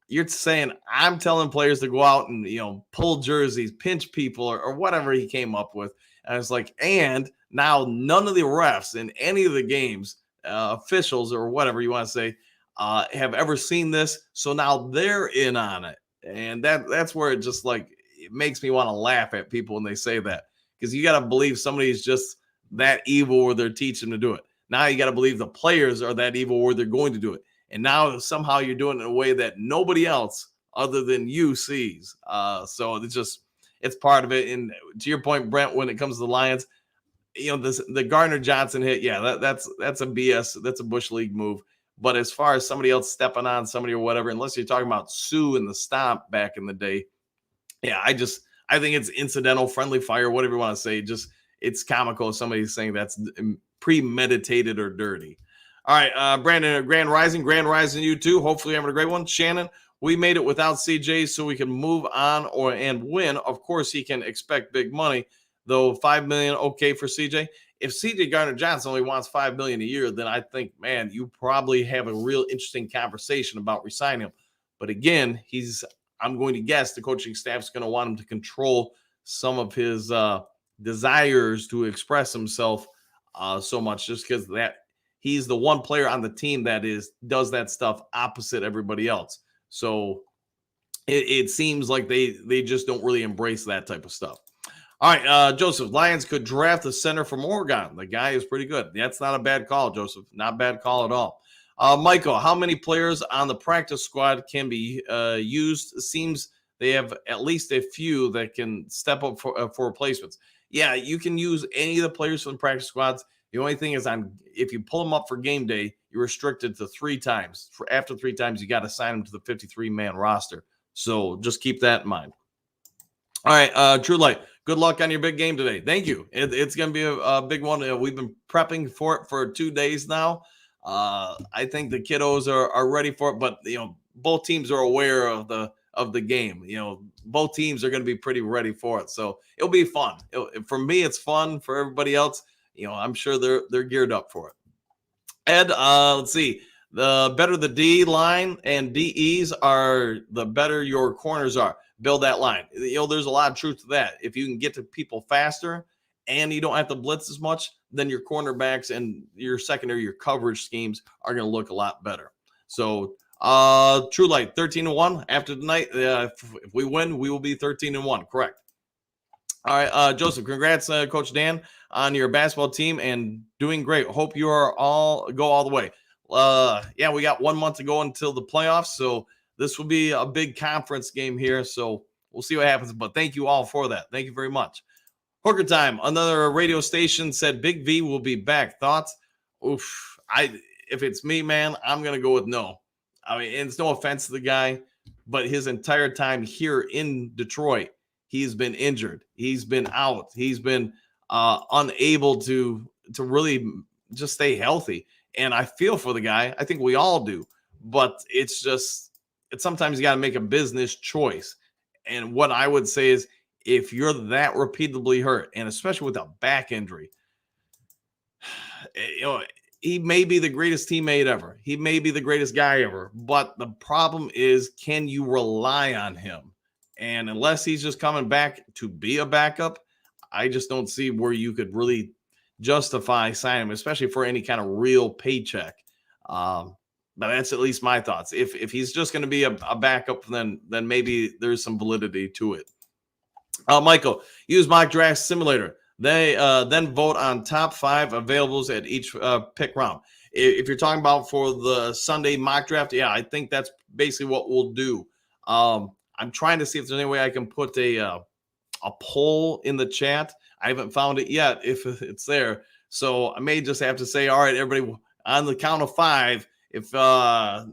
you're saying I'm telling players to go out and pull jerseys, pinch people, or whatever he came up with. And it's like, and now none of the refs in any of the games, officials or whatever you want to say, have ever seen this. So now they're in on it, and that's where it just like it makes me want to laugh at people when they say that, because you got to believe somebody's just that evil where they're teaching them to do it. Now you got to believe the players are that evil where they're going to do it. And now somehow you're doing it in a way that nobody else other than you sees. So it's part of it. And to your point, Brent, when it comes to the Lions, the Gardner Johnson hit, yeah, that's a BS. That's a Bush League move. But as far as somebody else stepping on somebody or whatever, unless you're talking about Sue and the stomp back in the day, yeah, I think it's incidental, friendly fire, whatever you want to say. Just it's comical if somebody's saying that's premeditated or dirty. All right, Brandon, Grand Rising, you too. Hopefully you're having a great one. Shannon, we made it without CJ so we can move on and win. Of course, he can expect big money, though. $5 million, okay for CJ. If CJ Gardner-Johnson only wants $5 million a year, then I think, man, you probably have a real interesting conversation about resigning him. But again, I'm going to guess the coaching staff is going to want him to control some of his desires to express himself so much, just because that he's the one player on the team that does that stuff opposite everybody else. So it seems like they just don't really embrace that type of stuff. All right, Joseph, Lions could draft a center from Oregon. The guy is pretty good. That's not a bad call, Joseph. Not a bad call at all. Michael, how many players on the practice squad can be used? It seems they have at least a few that can step up for replacements. Yeah, you can use any of the players from the practice squads. The only thing is, if you pull them up for game day, you're restricted to 3 times. After 3 times, you got to sign them to the 53-man roster. So just keep that in mind. All right, True Light, good luck on your big game today. Thank you. It's going to be a big one. We've been prepping for it for 2 days now. I think the kiddos are ready for it, but both teams are aware of the game. Both teams are going to be pretty ready for it, so it'll be fun. For me, it's fun. For everybody else, I'm sure they're geared up for it. Ed, let's see. The better the D line and DEs are, the better your corners are. Build that line. There's a lot of truth to that. If you can get to people faster and you don't have to blitz as much, then your cornerbacks and your secondary, your coverage schemes are going to look a lot better. So, True Light, 13-1 after tonight. If we win, we will be 13-1. Correct. All right, Joseph, congrats, Coach Dan, on your basketball team and doing great. Hope you are go all the way. Yeah, we got 1 month to go until the playoffs, so this will be a big conference game here. So we'll see what happens. But thank you all for that. Thank you very much. Hooker Time, another radio station said Big V will be back. Thoughts? Oof. If it's me, man, I'm gonna go with no. I mean, and it's no offense to the guy, but his entire time here in Detroit, he's been injured. He's been out. He's been unable to really just stay healthy. And I feel for the guy. I think we all do. But it's sometimes you got to make a business choice. And what I would say is, if you're that repeatedly hurt, and especially with a back injury, he may be the greatest teammate ever. He may be the greatest guy ever. But the problem is, can you rely on him? And unless he's just coming back to be a backup, I just don't see where you could really justify signing him, especially for any kind of real paycheck. But that's at least my thoughts. If he's just going to be a backup, then maybe there's some validity to it. Michael, use Mock Draft Simulator. They then vote on top 5 availables at each pick round. If you're talking about for the Sunday mock draft, yeah, I think that's basically what we'll do. I'm trying to see if there's any way I can put a poll in the chat. I haven't found it yet if it's there. So I may just have to say, all right, everybody, on the count of 5, if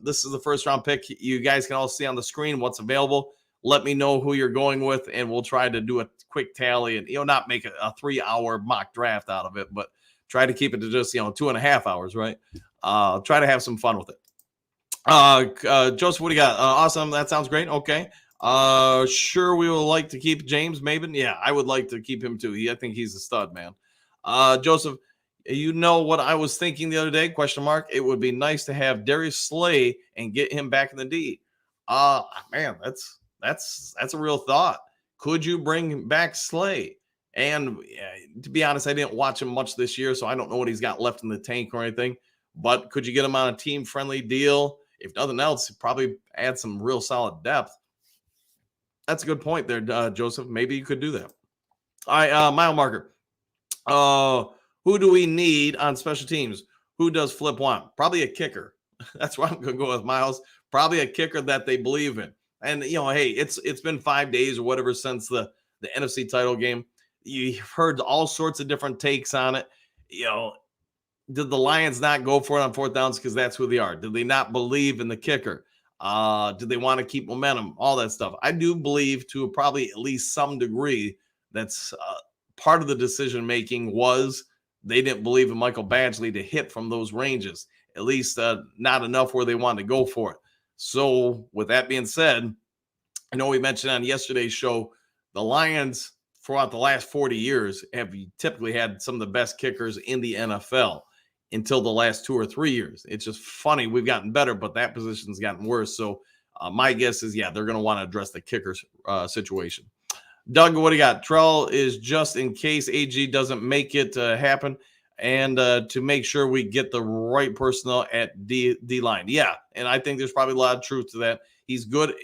this is the first round pick, you guys can all see on the screen what's available. Let me know who you're going with, and we'll try to do a quick tally and, not make a 3-hour mock draft out of it, but try to keep it to just, 2.5 hours, right? Try to have some fun with it. Joseph, what do you got? Awesome. That sounds great. Okay. Sure, we would like to keep James Maben. Yeah, I would like to keep him too. I think he's a stud, man. Joseph, what I was thinking the other day? Question mark. It would be nice to have Darius Slay and get him back in the D. Man, that's a real thought. Could you bring back Slay? And to be honest, I didn't watch him much this year, so I don't know what he's got left in the tank or anything. But could you get him on a team friendly deal? If nothing else, probably add some real solid depth. That's a good point there, Joseph. Maybe you could do that. All right, mile marker. Who do we need on special teams? Who does Flip want? Probably a kicker. That's why I'm going to go with Miles. Probably a kicker that they believe in. And hey, it's been 5 days or whatever since the NFC title game. You've heard all sorts of different takes on it. Did the Lions not go for it on fourth downs because that's who they are? Did they not believe in the kicker? Did they want to keep momentum? All that stuff. I do believe to probably at least some degree that's part of the decision making was they didn't believe in Michael Badgley to hit from those ranges, at least not enough where they wanted to go for it. So with that being said, I know we mentioned on yesterday's show, the Lions throughout the last 40 years have typically had some of the best kickers in the NFL until the last 2 or 3 years. It's just funny. We've gotten better, but that position's gotten worse. So my guess is, they're going to want to address the kicker situation. Doug, what do you got? Trell is just in case AG doesn't make it happen and to make sure we get the right personnel at D-line. Yeah, and I think there's probably a lot of truth to that. He's good.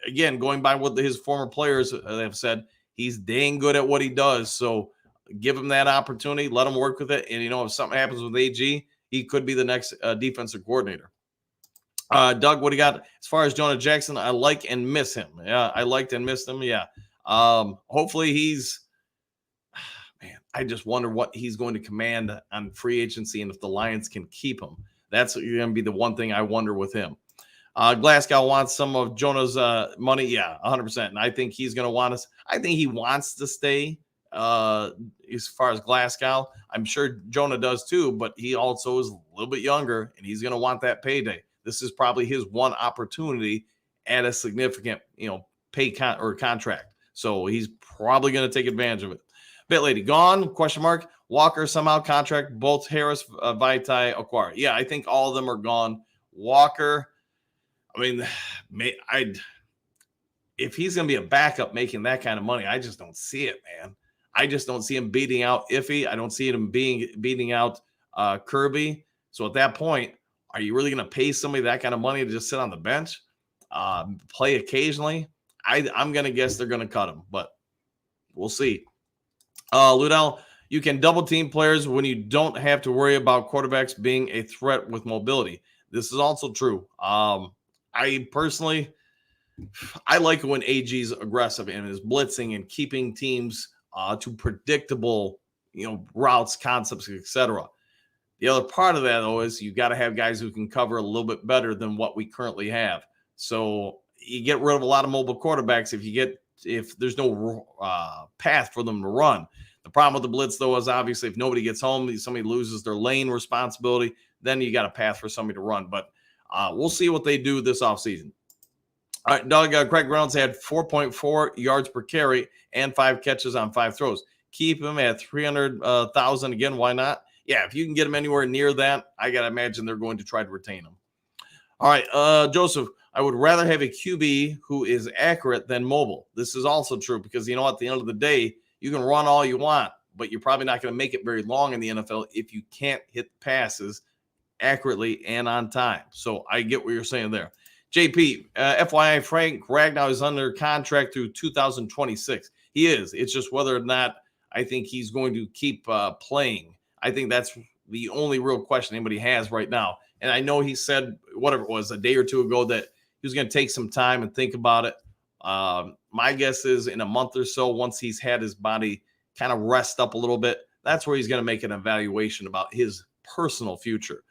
Again, going by what his former players have said, he's dang good at what he does. So give him that opportunity. Let him work with it. And, if something happens with AG, he could be the next defensive coordinator. Doug, what do you got? As far as Jonah Jackson, I like and miss him. Yeah, I liked and missed him. Yeah. Hopefully I just wonder what he's going to command on free agency and if the Lions can keep him. That's going to be the one thing I wonder with him. Glasgow wants some of Jonah's money. Yeah, 100%. And I think he's going to want us. I think he wants to stay as far as Glasgow. I'm sure Jonah does too, but he also is a little bit younger and he's going to want that payday. This is probably his one opportunity at a significant, pay contract. So he's probably going to take advantage of it. Bit lady gone? ? Walker somehow contract both Harris, Vaitai, Okwara. Yeah, I think all of them are gone. Walker, I mean, if he's going to be a backup making that kind of money, I just don't see it, man. I just don't see him beating out Iffy. I don't see him beating out Kirby. So at that point, are you really going to pay somebody that kind of money to just sit on the bench, play occasionally? I'm going to guess they're going to cut him, but we'll see. Ludell, you can double team players when you don't have to worry about quarterbacks being a threat with mobility. This is also true. I personally, I like when AG's aggressive and is blitzing and keeping teams to predictable, routes, concepts, etc. The other part of that, though, is you got to have guys who can cover a little bit better than what we currently have. So you get rid of a lot of mobile quarterbacks if there's no path for them to run. The problem with the blitz, though, is obviously if nobody gets home, somebody loses their lane responsibility, then you got a path for somebody to run. But we'll see what they do this offseason. All right, Doug, Craig Reynolds had 4.4 yards per carry and 5 catches on 5 throws. Keep him at 300,000 again. Why not? Yeah, if you can get him anywhere near that, I got to imagine they're going to try to retain him. All right, Joseph, I would rather have a QB who is accurate than mobile. This is also true because, at the end of the day, you can run all you want, but you're probably not going to make it very long in the NFL if you can't hit passes accurately and on time. So I get what you're saying there. JP, FYI, Frank Ragnow is under contract through 2026. He is. It's just whether or not I think he's going to keep playing. I think that's the only real question anybody has right now. And I know he said, whatever it was, a day or two ago that he was going to take some time and think about it. My guess is in a month or so, once he's had his body kind of rest up a little bit, that's where he's going to make an evaluation about his personal future.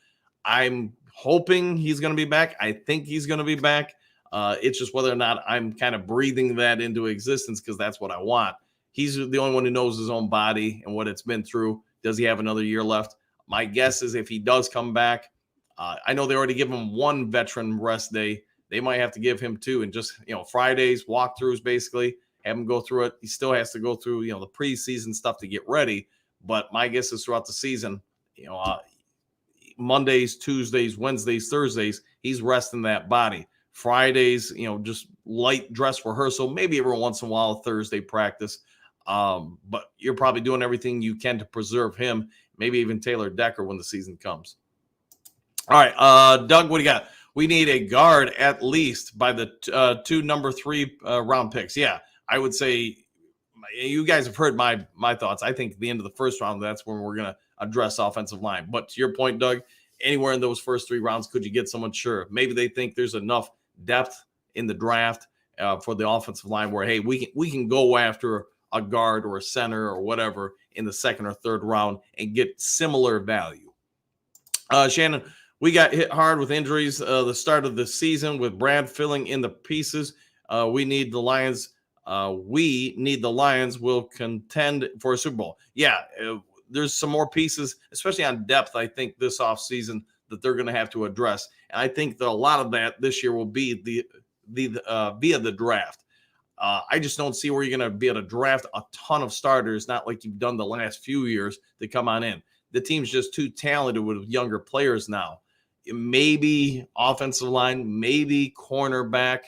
I'm hoping he's going to be back. I think he's going to be back. It's just whether or not I'm kind of breathing that into existence because that's what I want. He's the only one who knows his own body and what it's been through. Does he have another year left? My guess is if he does come back, I know they already give him 1 veteran rest day. They might have to give him 2 and just, Fridays, walkthroughs, basically, have him go through it. He still has to go through, the preseason stuff to get ready. But my guess is throughout the season, Mondays, Tuesdays, Wednesdays, Thursdays, he's resting that body. Fridays, just light dress rehearsal, maybe every once in a while, Thursday practice. But you're probably doing everything you can to preserve him, maybe even Taylor Decker when the season comes. All right, Doug, what do you got? We need a guard at least by the two number 3 round picks. Yeah, I would say you guys have heard my thoughts. I think at the end of the first round, that's when we're going to address offensive line. But to your point, Doug, anywhere in those first 3 rounds, could you get someone? Sure. Maybe they think there's enough depth in the draft for the offensive line where, hey, we can go after a guard or a center or whatever in the second or third round and get similar value. Shannon, we got hit hard with injuries the start of the season with Brad filling in the pieces. We need the Lions. Will contend for a Super Bowl. Yeah, there's some more pieces, especially on depth, I think, this offseason that they're going to have to address. And I think that a lot of that this year will be via the draft. I just don't see where you're going to be able to draft a ton of starters, not like you've done the last few years, to come on in. The team's just too talented with younger players now. Maybe offensive line, maybe cornerback.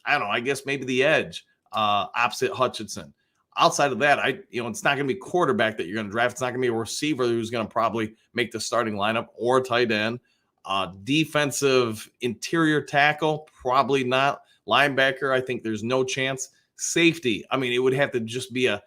I don't know. I guess maybe the edge opposite Hutchinson. Outside of that, it's not going to be quarterback that you're going to draft. It's not going to be a receiver who's going to probably make the starting lineup or tight end. Defensive interior tackle, probably not. Linebacker, I think there's no chance. Safety, it would have to just be a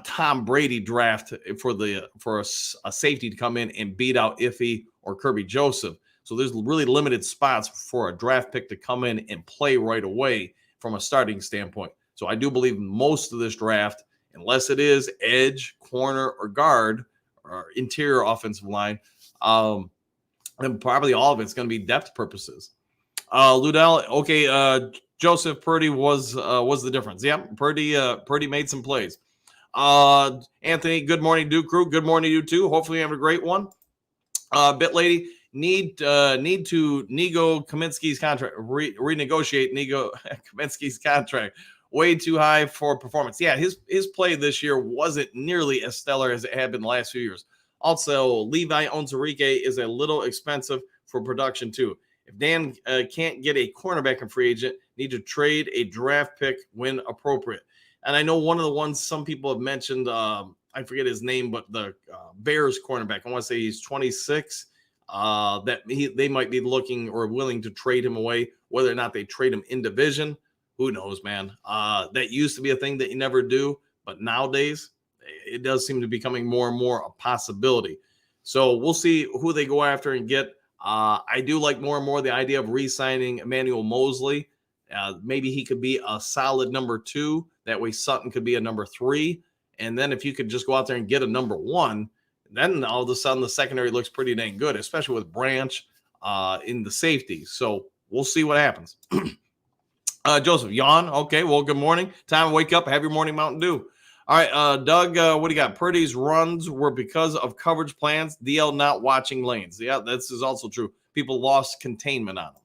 Tom Brady draft for a safety to come in and beat out Iffy or Kirby Joseph. So there's really limited spots for a draft pick to come in and play right away from a starting standpoint. So I do believe most of this draft, unless it is edge, corner, or guard, or interior offensive line, and probably all of it's going to be depth purposes. Ludell, okay, Joseph Purdy was the difference. Yeah, Purdy made some plays. Anthony, good morning, Duke Crew. Good morning to you too. Hopefully you have a great one. Bit Lady, need to renegotiate Kaminsky's contract. Way too high for performance. Yeah, his play this year wasn't nearly as stellar as it had been the last few years. Also, Levi Onwuzurike is a little expensive for production too. If Dan can't get a cornerback and free agent, need to trade a draft pick when appropriate. And I know one of the ones some people have mentioned, I forget his name, but the Bears cornerback, I want to say he's 26, they might be looking or willing to trade him away. Whether or not they trade him in division, who knows, man. That used to be a thing that you never do, but nowadays it does seem to be becoming more and more a possibility. So we'll see who they go after and get. I do like more and more the idea of re-signing Emmanuel Mosley. Maybe he could be a solid number 2. That way Sutton could be a number 3. And then if you could just go out there and get a number 1, then all of a sudden the secondary looks pretty dang good, especially with Branch in the safety. So we'll see what happens. Joseph, yawn. Okay, well, good morning. Time to wake up, have your morning Mountain Dew. All right, Doug, what do you got? Purdy's runs were because of coverage plans, DL not watching lanes. Yeah, this is also true. People lost containment on him.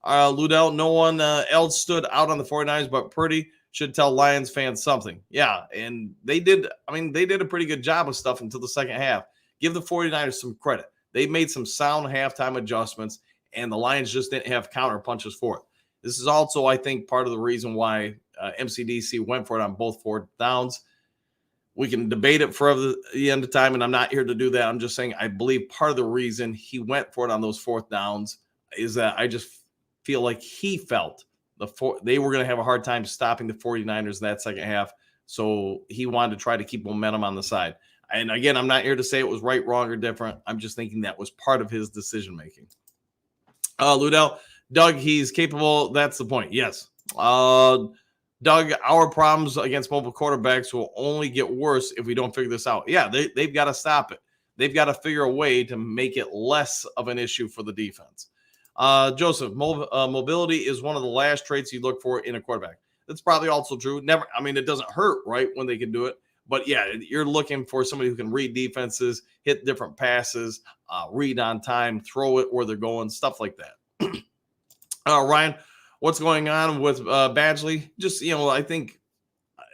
Ludell, no one else stood out on the 49ers, but Purdy should tell Lions fans something. Yeah, and they did. They did a pretty good job of stuff until the second half. Give the 49ers some credit. They made some sound halftime adjustments, and the Lions just didn't have counter punches for it. This is also, I think, part of the reason why MCDC went for it on both 4th downs. We can debate it for the end of time, and I'm not here to do that. I'm just saying I believe part of the reason he went for it on those 4th downs is that I just feel like he felt they were going to have a hard time stopping the 49ers in that second half. So he wanted to try to keep momentum on the side. And again, I'm not here to say it was right, wrong, or different. I'm just thinking that was part of his decision-making. Ludell, Doug, he's capable. That's the point. Yes. Doug, our problems against mobile quarterbacks will only get worse if we don't figure this out. Yeah, they've got to stop it. They've got to figure a way to make it less of an issue for the defense. Joseph, mobility is one of the last traits you look for in a quarterback. That's probably also true. It doesn't hurt, right, when they can do it. But, yeah, you're looking for somebody who can read defenses, hit different passes, read on time, throw it where they're going, stuff like that. Ryan, what's going on with Badgley? Just, I think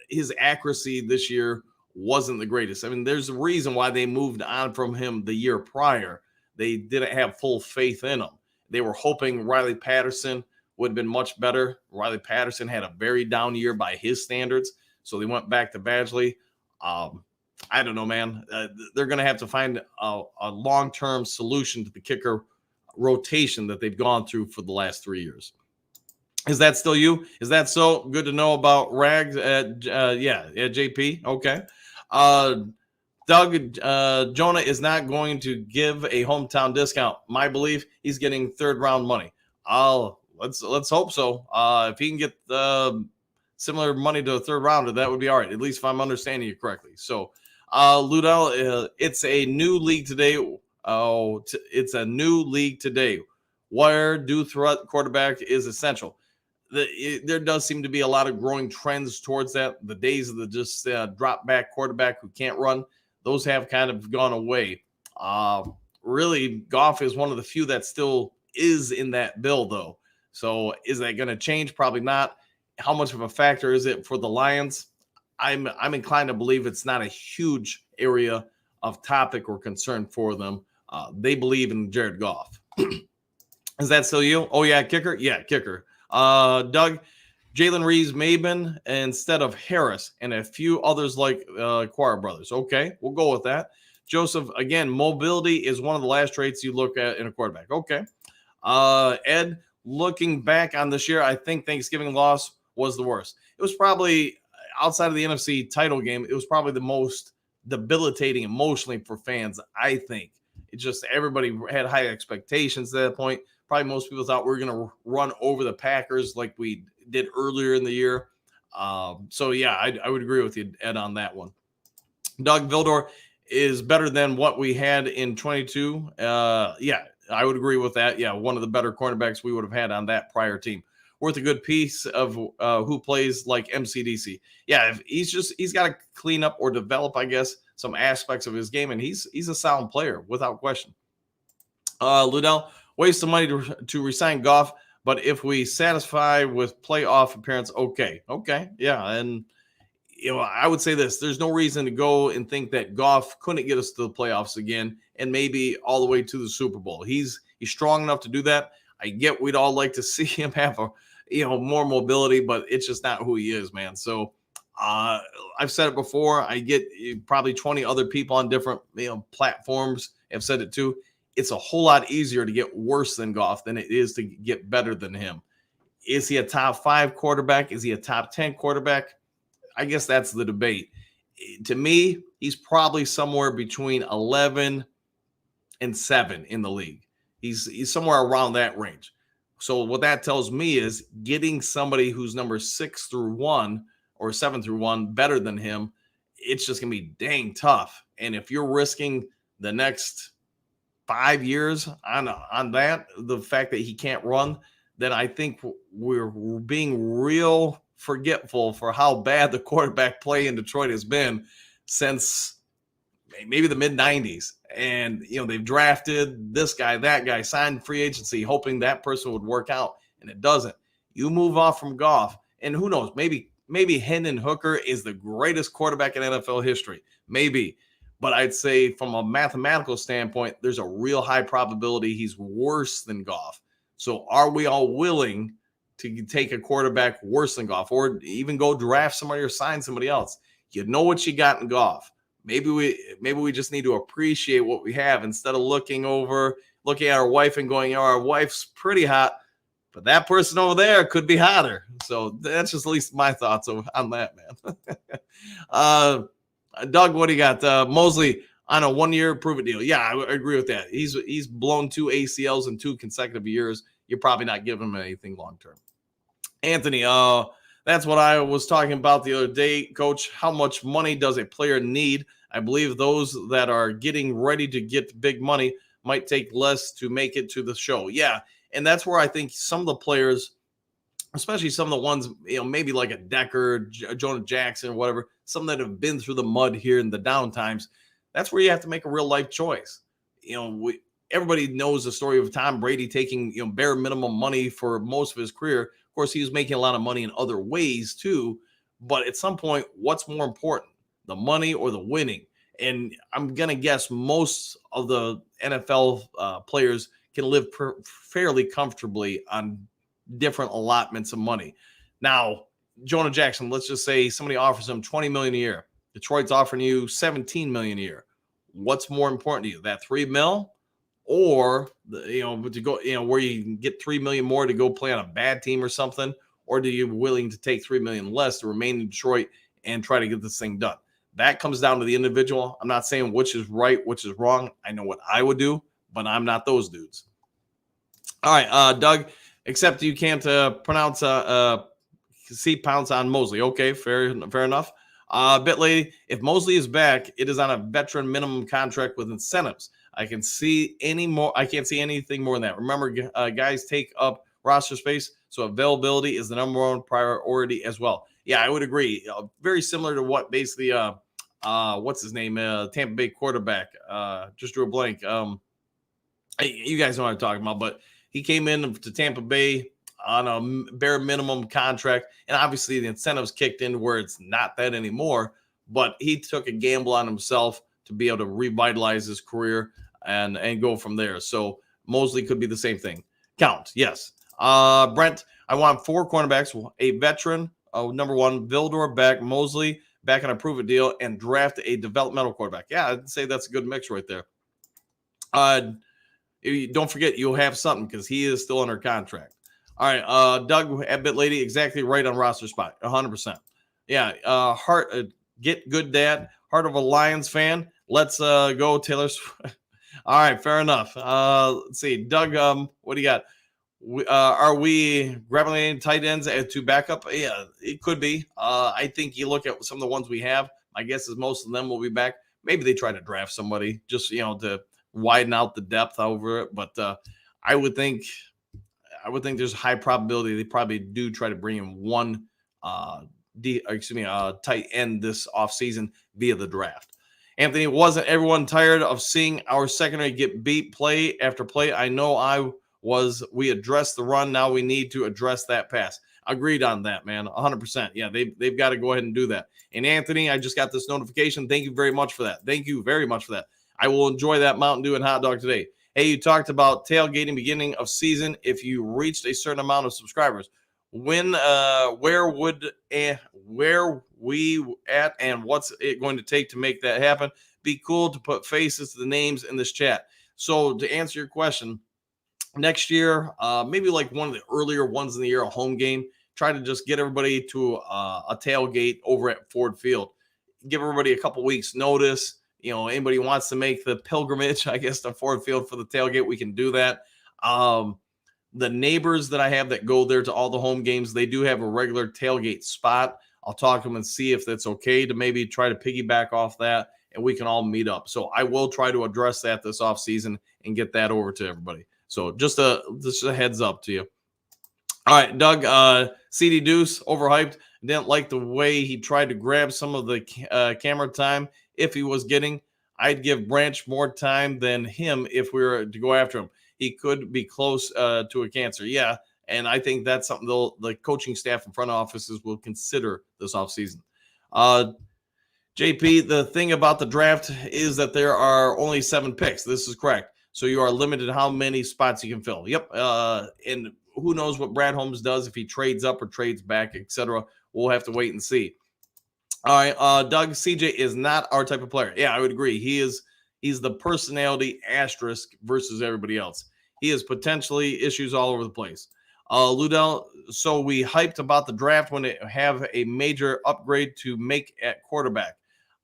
his accuracy this year wasn't the greatest. There's a reason why they moved on from him the year prior. They didn't have full faith in him. They were hoping Riley Patterson would have been much better. Riley Patterson had a very down year by his standards, so they went back to Badgley. I don't know, man. They're going to have to find a long-term solution to the kicker rotation that they've gone through for the last 3 years. Is that still you? Is that so? Good to know about Rags at JP. Okay. Doug, Jonah is not going to give a hometown discount. My belief, he's getting third round money. Let's hope so. If he can get similar money to a third rounder, that would be all right. At least if I'm understanding you correctly. So, Ludell, it's a new league today. It's a new league today. Where do threat quarterback is essential. There does seem to be a lot of growing trends towards that. The days of the just drop back quarterback who can't run, those have kind of gone away. Really, Goff is one of the few that still is in that bill, though. So is that going to change? Probably not. How much of a factor is it for the Lions? I'm inclined to believe it's not a huge area of topic or concern for them. They believe in Jared Goff. Is that still you? Oh, yeah, kicker? Yeah, kicker. Doug, Jalen Reeves-Maybin instead of Harris, and a few others like Quara brothers. Okay, we'll go with that. Joseph, again, mobility is one of the last traits you look at in a quarterback. Okay. Ed, looking back on this year, I think Thanksgiving loss was the worst. It was probably, outside of the NFC title game, it was probably the most debilitating emotionally for fans, I think. It just, everybody had high expectations at that point. Probably most people thought we were going to run over the Packers like we did earlier in the year. So, yeah, I would agree with you, Ed, on that one. Doug Vildor is better than what we had in 22. Yeah, I would agree with that. Yeah, one of the better cornerbacks we would have had on that prior team. Worth a good piece of who plays like MCDC. Yeah, if he's got to clean up or develop, I guess, some aspects of his game, and he's a sound player without question. Ludell, waste of money to resign Goff, but if we satisfy with playoff appearance, okay, yeah, and I would say this: there's no reason to go and think that Goff couldn't get us to the playoffs again, and maybe all the way to the Super Bowl. He's strong enough to do that. I get we'd all like to see him have more mobility, but it's just not who he is, man. So I've said it before. I get probably 20 other people on different platforms have said it too. It's a whole lot easier to get worse than Goff than it is to get better than him. Is he a top 5 quarterback? Is he a top 10 quarterback? I guess that's the debate. To me, he's probably somewhere between 11 and 7 in the league. He's somewhere around that range. So what that tells me is getting somebody who's number 6 through 1 or 7 through 1 better than him, it's just going to be dang tough. And if you're risking the next 5 years on that, the fact that he can't run, then I think we're being real forgetful for how bad the quarterback play in Detroit has been since maybe the mid-90s. And, they've drafted this guy, that guy, signed free agency, hoping that person would work out, and it doesn't. You move off from Goff, and who knows, maybe Hendon Hooker is the greatest quarterback in NFL history. Maybe. But I'd say from a mathematical standpoint, there's a real high probability he's worse than Goff. So are we all willing to take a quarterback worse than Goff, or even go draft somebody or sign somebody else? You know what you got in Goff. Maybe we just need to appreciate what we have instead of looking at our wife and going, our wife's pretty hot, but that person over there could be hotter. So that's just at least my thoughts on that, man. Doug, what do you got? Mosley on a 1-year prove-it deal. Yeah, I agree with that. He's blown 2 ACLs in 2 consecutive years. You're probably not giving him anything long-term. Anthony, that's what I was talking about the other day, Coach. How much money does a player need? I believe those that are getting ready to get big money might take less to make it to the show. Yeah, and that's where I think some of the players, especially some of the ones, maybe like a Decker, Jonah Jackson, or whatever, some that have been through the mud here in the down times, that's where you have to make a real life choice. Everybody knows the story of Tom Brady taking bare minimum money for most of his career. Of course, he was making a lot of money in other ways too. But at some point, what's more important, the money or the winning? And I'm going to guess most of the NFL players can live fairly comfortably on different allotments of money. Now, Jonah Jackson, let's just say somebody offers him $20 million a year. Detroit's offering you $17 million a year. What's more important to you, that $3 million, or to go, where you can get $3 million more to go play on a bad team or something, or do you willing to take $3 million less to remain in Detroit and try to get this thing done? That comes down to the individual. I'm not saying which is right, which is wrong. I know what I would do, but I'm not those dudes. All right, Doug, except you can't pronounce see pounce on Mosley. Okay, fair enough. Bit lady, if Mosley is back, it is on a veteran minimum contract with incentives. I can't see anything more than that. Remember, guys take up roster space, so availability is the number one priority as well. Yeah, I would agree. Very similar to what basically what's his name, Tampa Bay quarterback, just drew a blank. You guys know what I'm talking about, but he came in to Tampa Bay on a bare minimum contract, and obviously the incentives kicked in where it's not that anymore, but he took a gamble on himself to be able to revitalize his career and go from there. So Mosley could be the same thing. Count, yes. Brent, I want 4 cornerbacks, a veteran, number 1, Vildor back, Mosley back on a prove-it deal, and draft a developmental quarterback. Yeah, I'd say that's a good mix right there. Don't forget, you'll have something because he is still under contract. All right, Doug, a bit lady, exactly right on roster spot, 100%. Yeah, get good dad, heart of a Lions fan. Let's go, Taylor Swift. All right, fair enough. Let's see, Doug, what do you got? Are we grabbing any tight ends to backup? Yeah, it could be. I think you look at some of the ones we have. My guess is most of them will be back. Maybe they try to draft somebody just to widen out the depth over it. But I would think there's a high probability they probably do try to bring in one tight end this offseason via the draft. Anthony, wasn't everyone tired of seeing our secondary get beat play after play? I know we addressed the run. Now we need to address that pass. Agreed on that, man. 100%. Yeah, they've got to go ahead and do that. And Anthony, I just got this notification. Thank you very much for that. Thank you very much for that. I will enjoy that Mountain Dew and hot dog today. Hey, you talked about tailgating beginning of season if you reached a certain amount of subscribers. Where we at, and what's it going to take to make that happen? Be cool to put faces to the names in this chat. So to answer your question, next year, maybe like one of the earlier ones in the year, a home game, try to just get everybody to a tailgate over at Ford Field. Give everybody a couple weeks notice. Anybody wants to make the pilgrimage, I guess, to Ford Field for the tailgate, we can do that. The neighbors that I have that go there to all the home games, they do have a regular tailgate spot. I'll talk to them and see if that's okay to maybe try to piggyback off that, and we can all meet up. So I will try to address that this offseason and get that over to everybody. So just a heads up to you. All right, Doug, CD Deuce, overhyped. Didn't like the way he tried to grab some of the camera time. If he was getting, I'd give Branch more time than him if we were to go after him. He could be close to a cancer. Yeah, and I think that's something the coaching staff and front offices will consider this offseason. JP, the thing about the draft is that there are only 7 picks. This is correct. So you are limited how many spots you can fill. Yep. And who knows what Brad Holmes does, if he trades up or trades back, etc. We'll have to wait and see. All right, Doug, CJ is not our type of player. Yeah, I would agree. He's the personality asterisk versus everybody else. He has potentially issues all over the place. Ludell, so we hyped about the draft when they have a major upgrade to make at quarterback.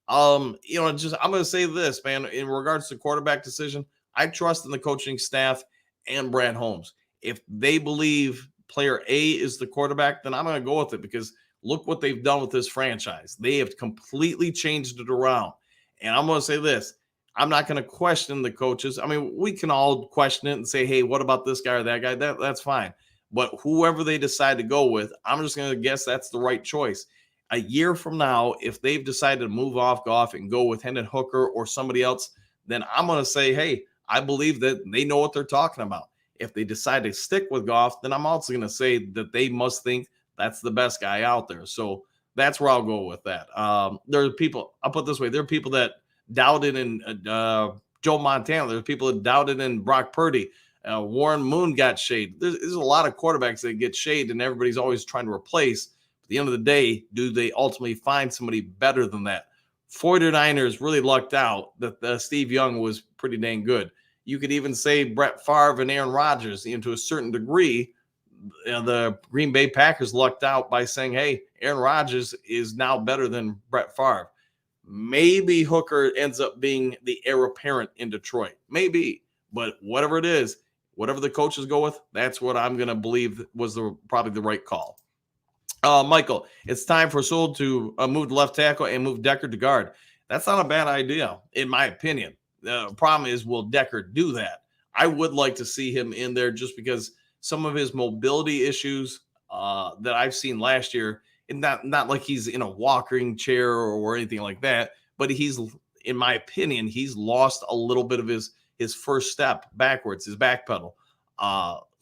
I'm going to say this, man, in regards to quarterback decision, I trust in the coaching staff and Brad Holmes. If they believe player A is the quarterback, then I'm going to go with it, because look what they've done with this franchise. They have completely changed it around. And I'm going to say this. I'm not going to question the coaches. I mean, we can all question it and say, hey, what about this guy or that guy? That's fine. But whoever they decide to go with, I'm just going to guess that's the right choice. A year from now, if they've decided to move off Goff and go with Hendon Hooker or somebody else, then I'm going to say, hey, I believe that they know what they're talking about. If they decide to stick with Goff, then I'm also going to say that they must think that's the best guy out there. So that's where I'll go with that. There are people, I'll put it this way, there are people that doubted in Joe Montana. There's people that doubted in Brock Purdy. Warren Moon got shade. There's a lot of quarterbacks that get shade, and everybody's always trying to replace. At the end of the day, do they ultimately find somebody better than that? 49ers really lucked out that Steve Young was pretty dang good. You could even say Brett Favre and Aaron Rodgers, to a certain degree. The Green Bay Packers lucked out by saying, hey, Aaron Rodgers is now better than Brett Favre. Maybe Hooker ends up being the heir apparent in Detroit. Maybe. But whatever it is, whatever the coaches go with, that's what I'm going to believe was probably the right call. Michael, it's time for Sewell to move to left tackle and move Decker to guard. That's not a bad idea, in my opinion. The problem is, will Decker do that? I would like to see him in there just because some of his mobility issues that I've seen last year, and not like he's in a walking chair or anything like that, but he's, in my opinion, he's lost a little bit of his first step backwards, his back pedal.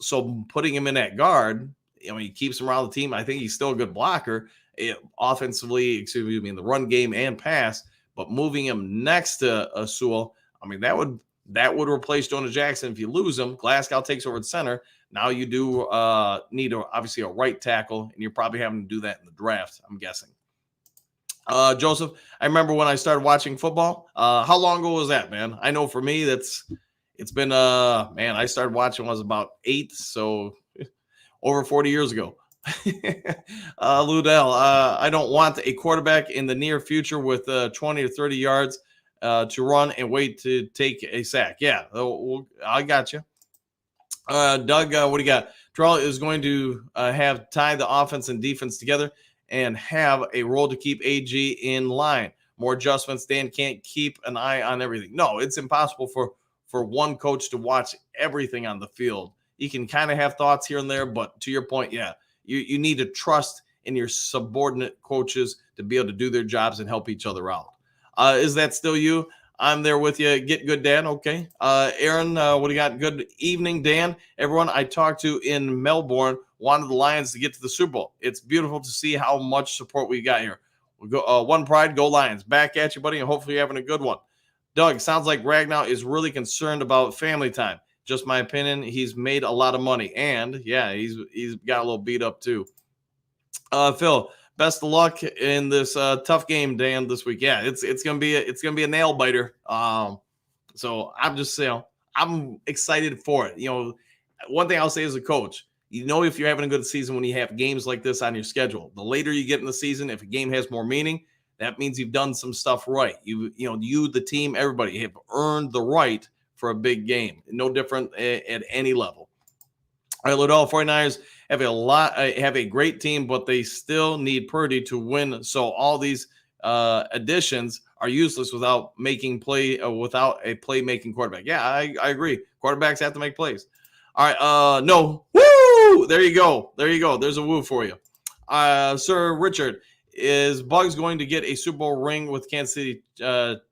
So putting him in at guard, he keeps him around the team. I think he's still a good blocker offensively, in the run game and pass, but moving him next to Sewell, that would replace Jonah Jackson if you lose him. Glasgow takes over at center. Now you do need obviously a right tackle, and you're probably having to do that in the draft, I'm guessing. Joseph, I remember when I started watching football. How long ago was that, man? I know for me, it's been, I started watching when I was about 8, so over 40 years ago. Ludell, I don't want a quarterback in the near future with 20 or 30 yards to run and wait to take a sack. Yeah, I got you. Doug, what do you got? Terrell is going to have tie the offense and defense together and have a role to keep AG in line. More adjustments. Dan can't keep an eye on everything. No, it's impossible for one coach to watch everything on the field. You can kind of have thoughts here and there, but to your point, yeah, you need to trust in your subordinate coaches to be able to do their jobs and help each other out. Is that still you? I'm there with you. Get good, Dan. Okay. Aaron, what do you got? Good evening, Dan. Everyone I talked to in Melbourne wanted the Lions to get to the Super Bowl. It's beautiful to see how much support we got here. We'll go one pride, go Lions. Back at you, buddy, and hopefully you're having a good one. Doug, sounds like Ragnow is really concerned about family time. Just my opinion. He's made a lot of money, and yeah, he's got a little beat up too. Phil, best of luck in this tough game, Dan, this week. Yeah, it's gonna be a nail biter. So I'm just I'm excited for it. One thing I'll say as a coach, if you're having a good season when you have games like this on your schedule. The later you get in the season, if a game has more meaning, that means you've done some stuff right. You, the team, everybody have earned the right for a big game. No different at any level. All right, Liddell, 49ers have a great team, but they still need Purdy to win. So all these additions are useless without a playmaking quarterback. Yeah, I agree. Quarterbacks have to make plays. All right, no. Woo! There you go. There's a woo for you. Sir Richard, is Bugs going to get a Super Bowl ring with Kansas City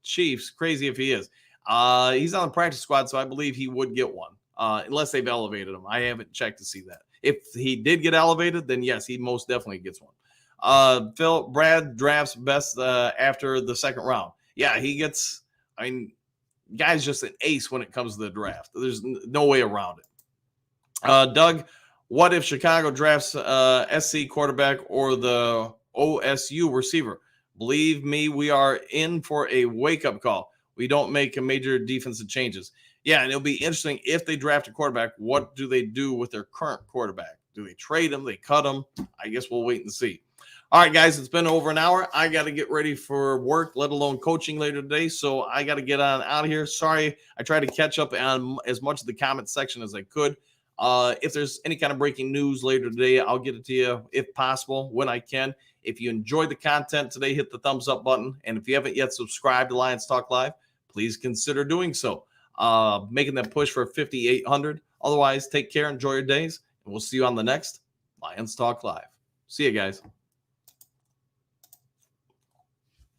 Chiefs? Crazy if he is. He's on the practice squad, so I believe he would get one, unless they've elevated him. I haven't checked to see that. If he did get elevated, then yes, he most definitely gets one. Phil, Brad drafts best after the second round. Yeah, he gets, guy's just an ace when it comes to the draft. There's no way around it. Doug, what if Chicago drafts SC quarterback or the OSU receiver? Believe me, we are in for a wake-up call. We don't make a major defensive changes. Yeah, and it'll be interesting if they draft a quarterback. What do they do with their current quarterback? Do they trade him? They cut him? I guess we'll wait and see. All right, guys, it's been over an hour. I got to get ready for work, let alone coaching later today. So I got to get on out of here. Sorry, I tried to catch up on as much of the comment section as I could. If there's any kind of breaking news later today, I'll get it to you if possible, when I can. If you enjoyed the content today, hit the thumbs up button. And if you haven't yet subscribed to Lions Talk Live, please consider doing so. Making that push for 5,800. Otherwise, take care, enjoy your days, and we'll see you on the next Lions Talk Live. See you guys.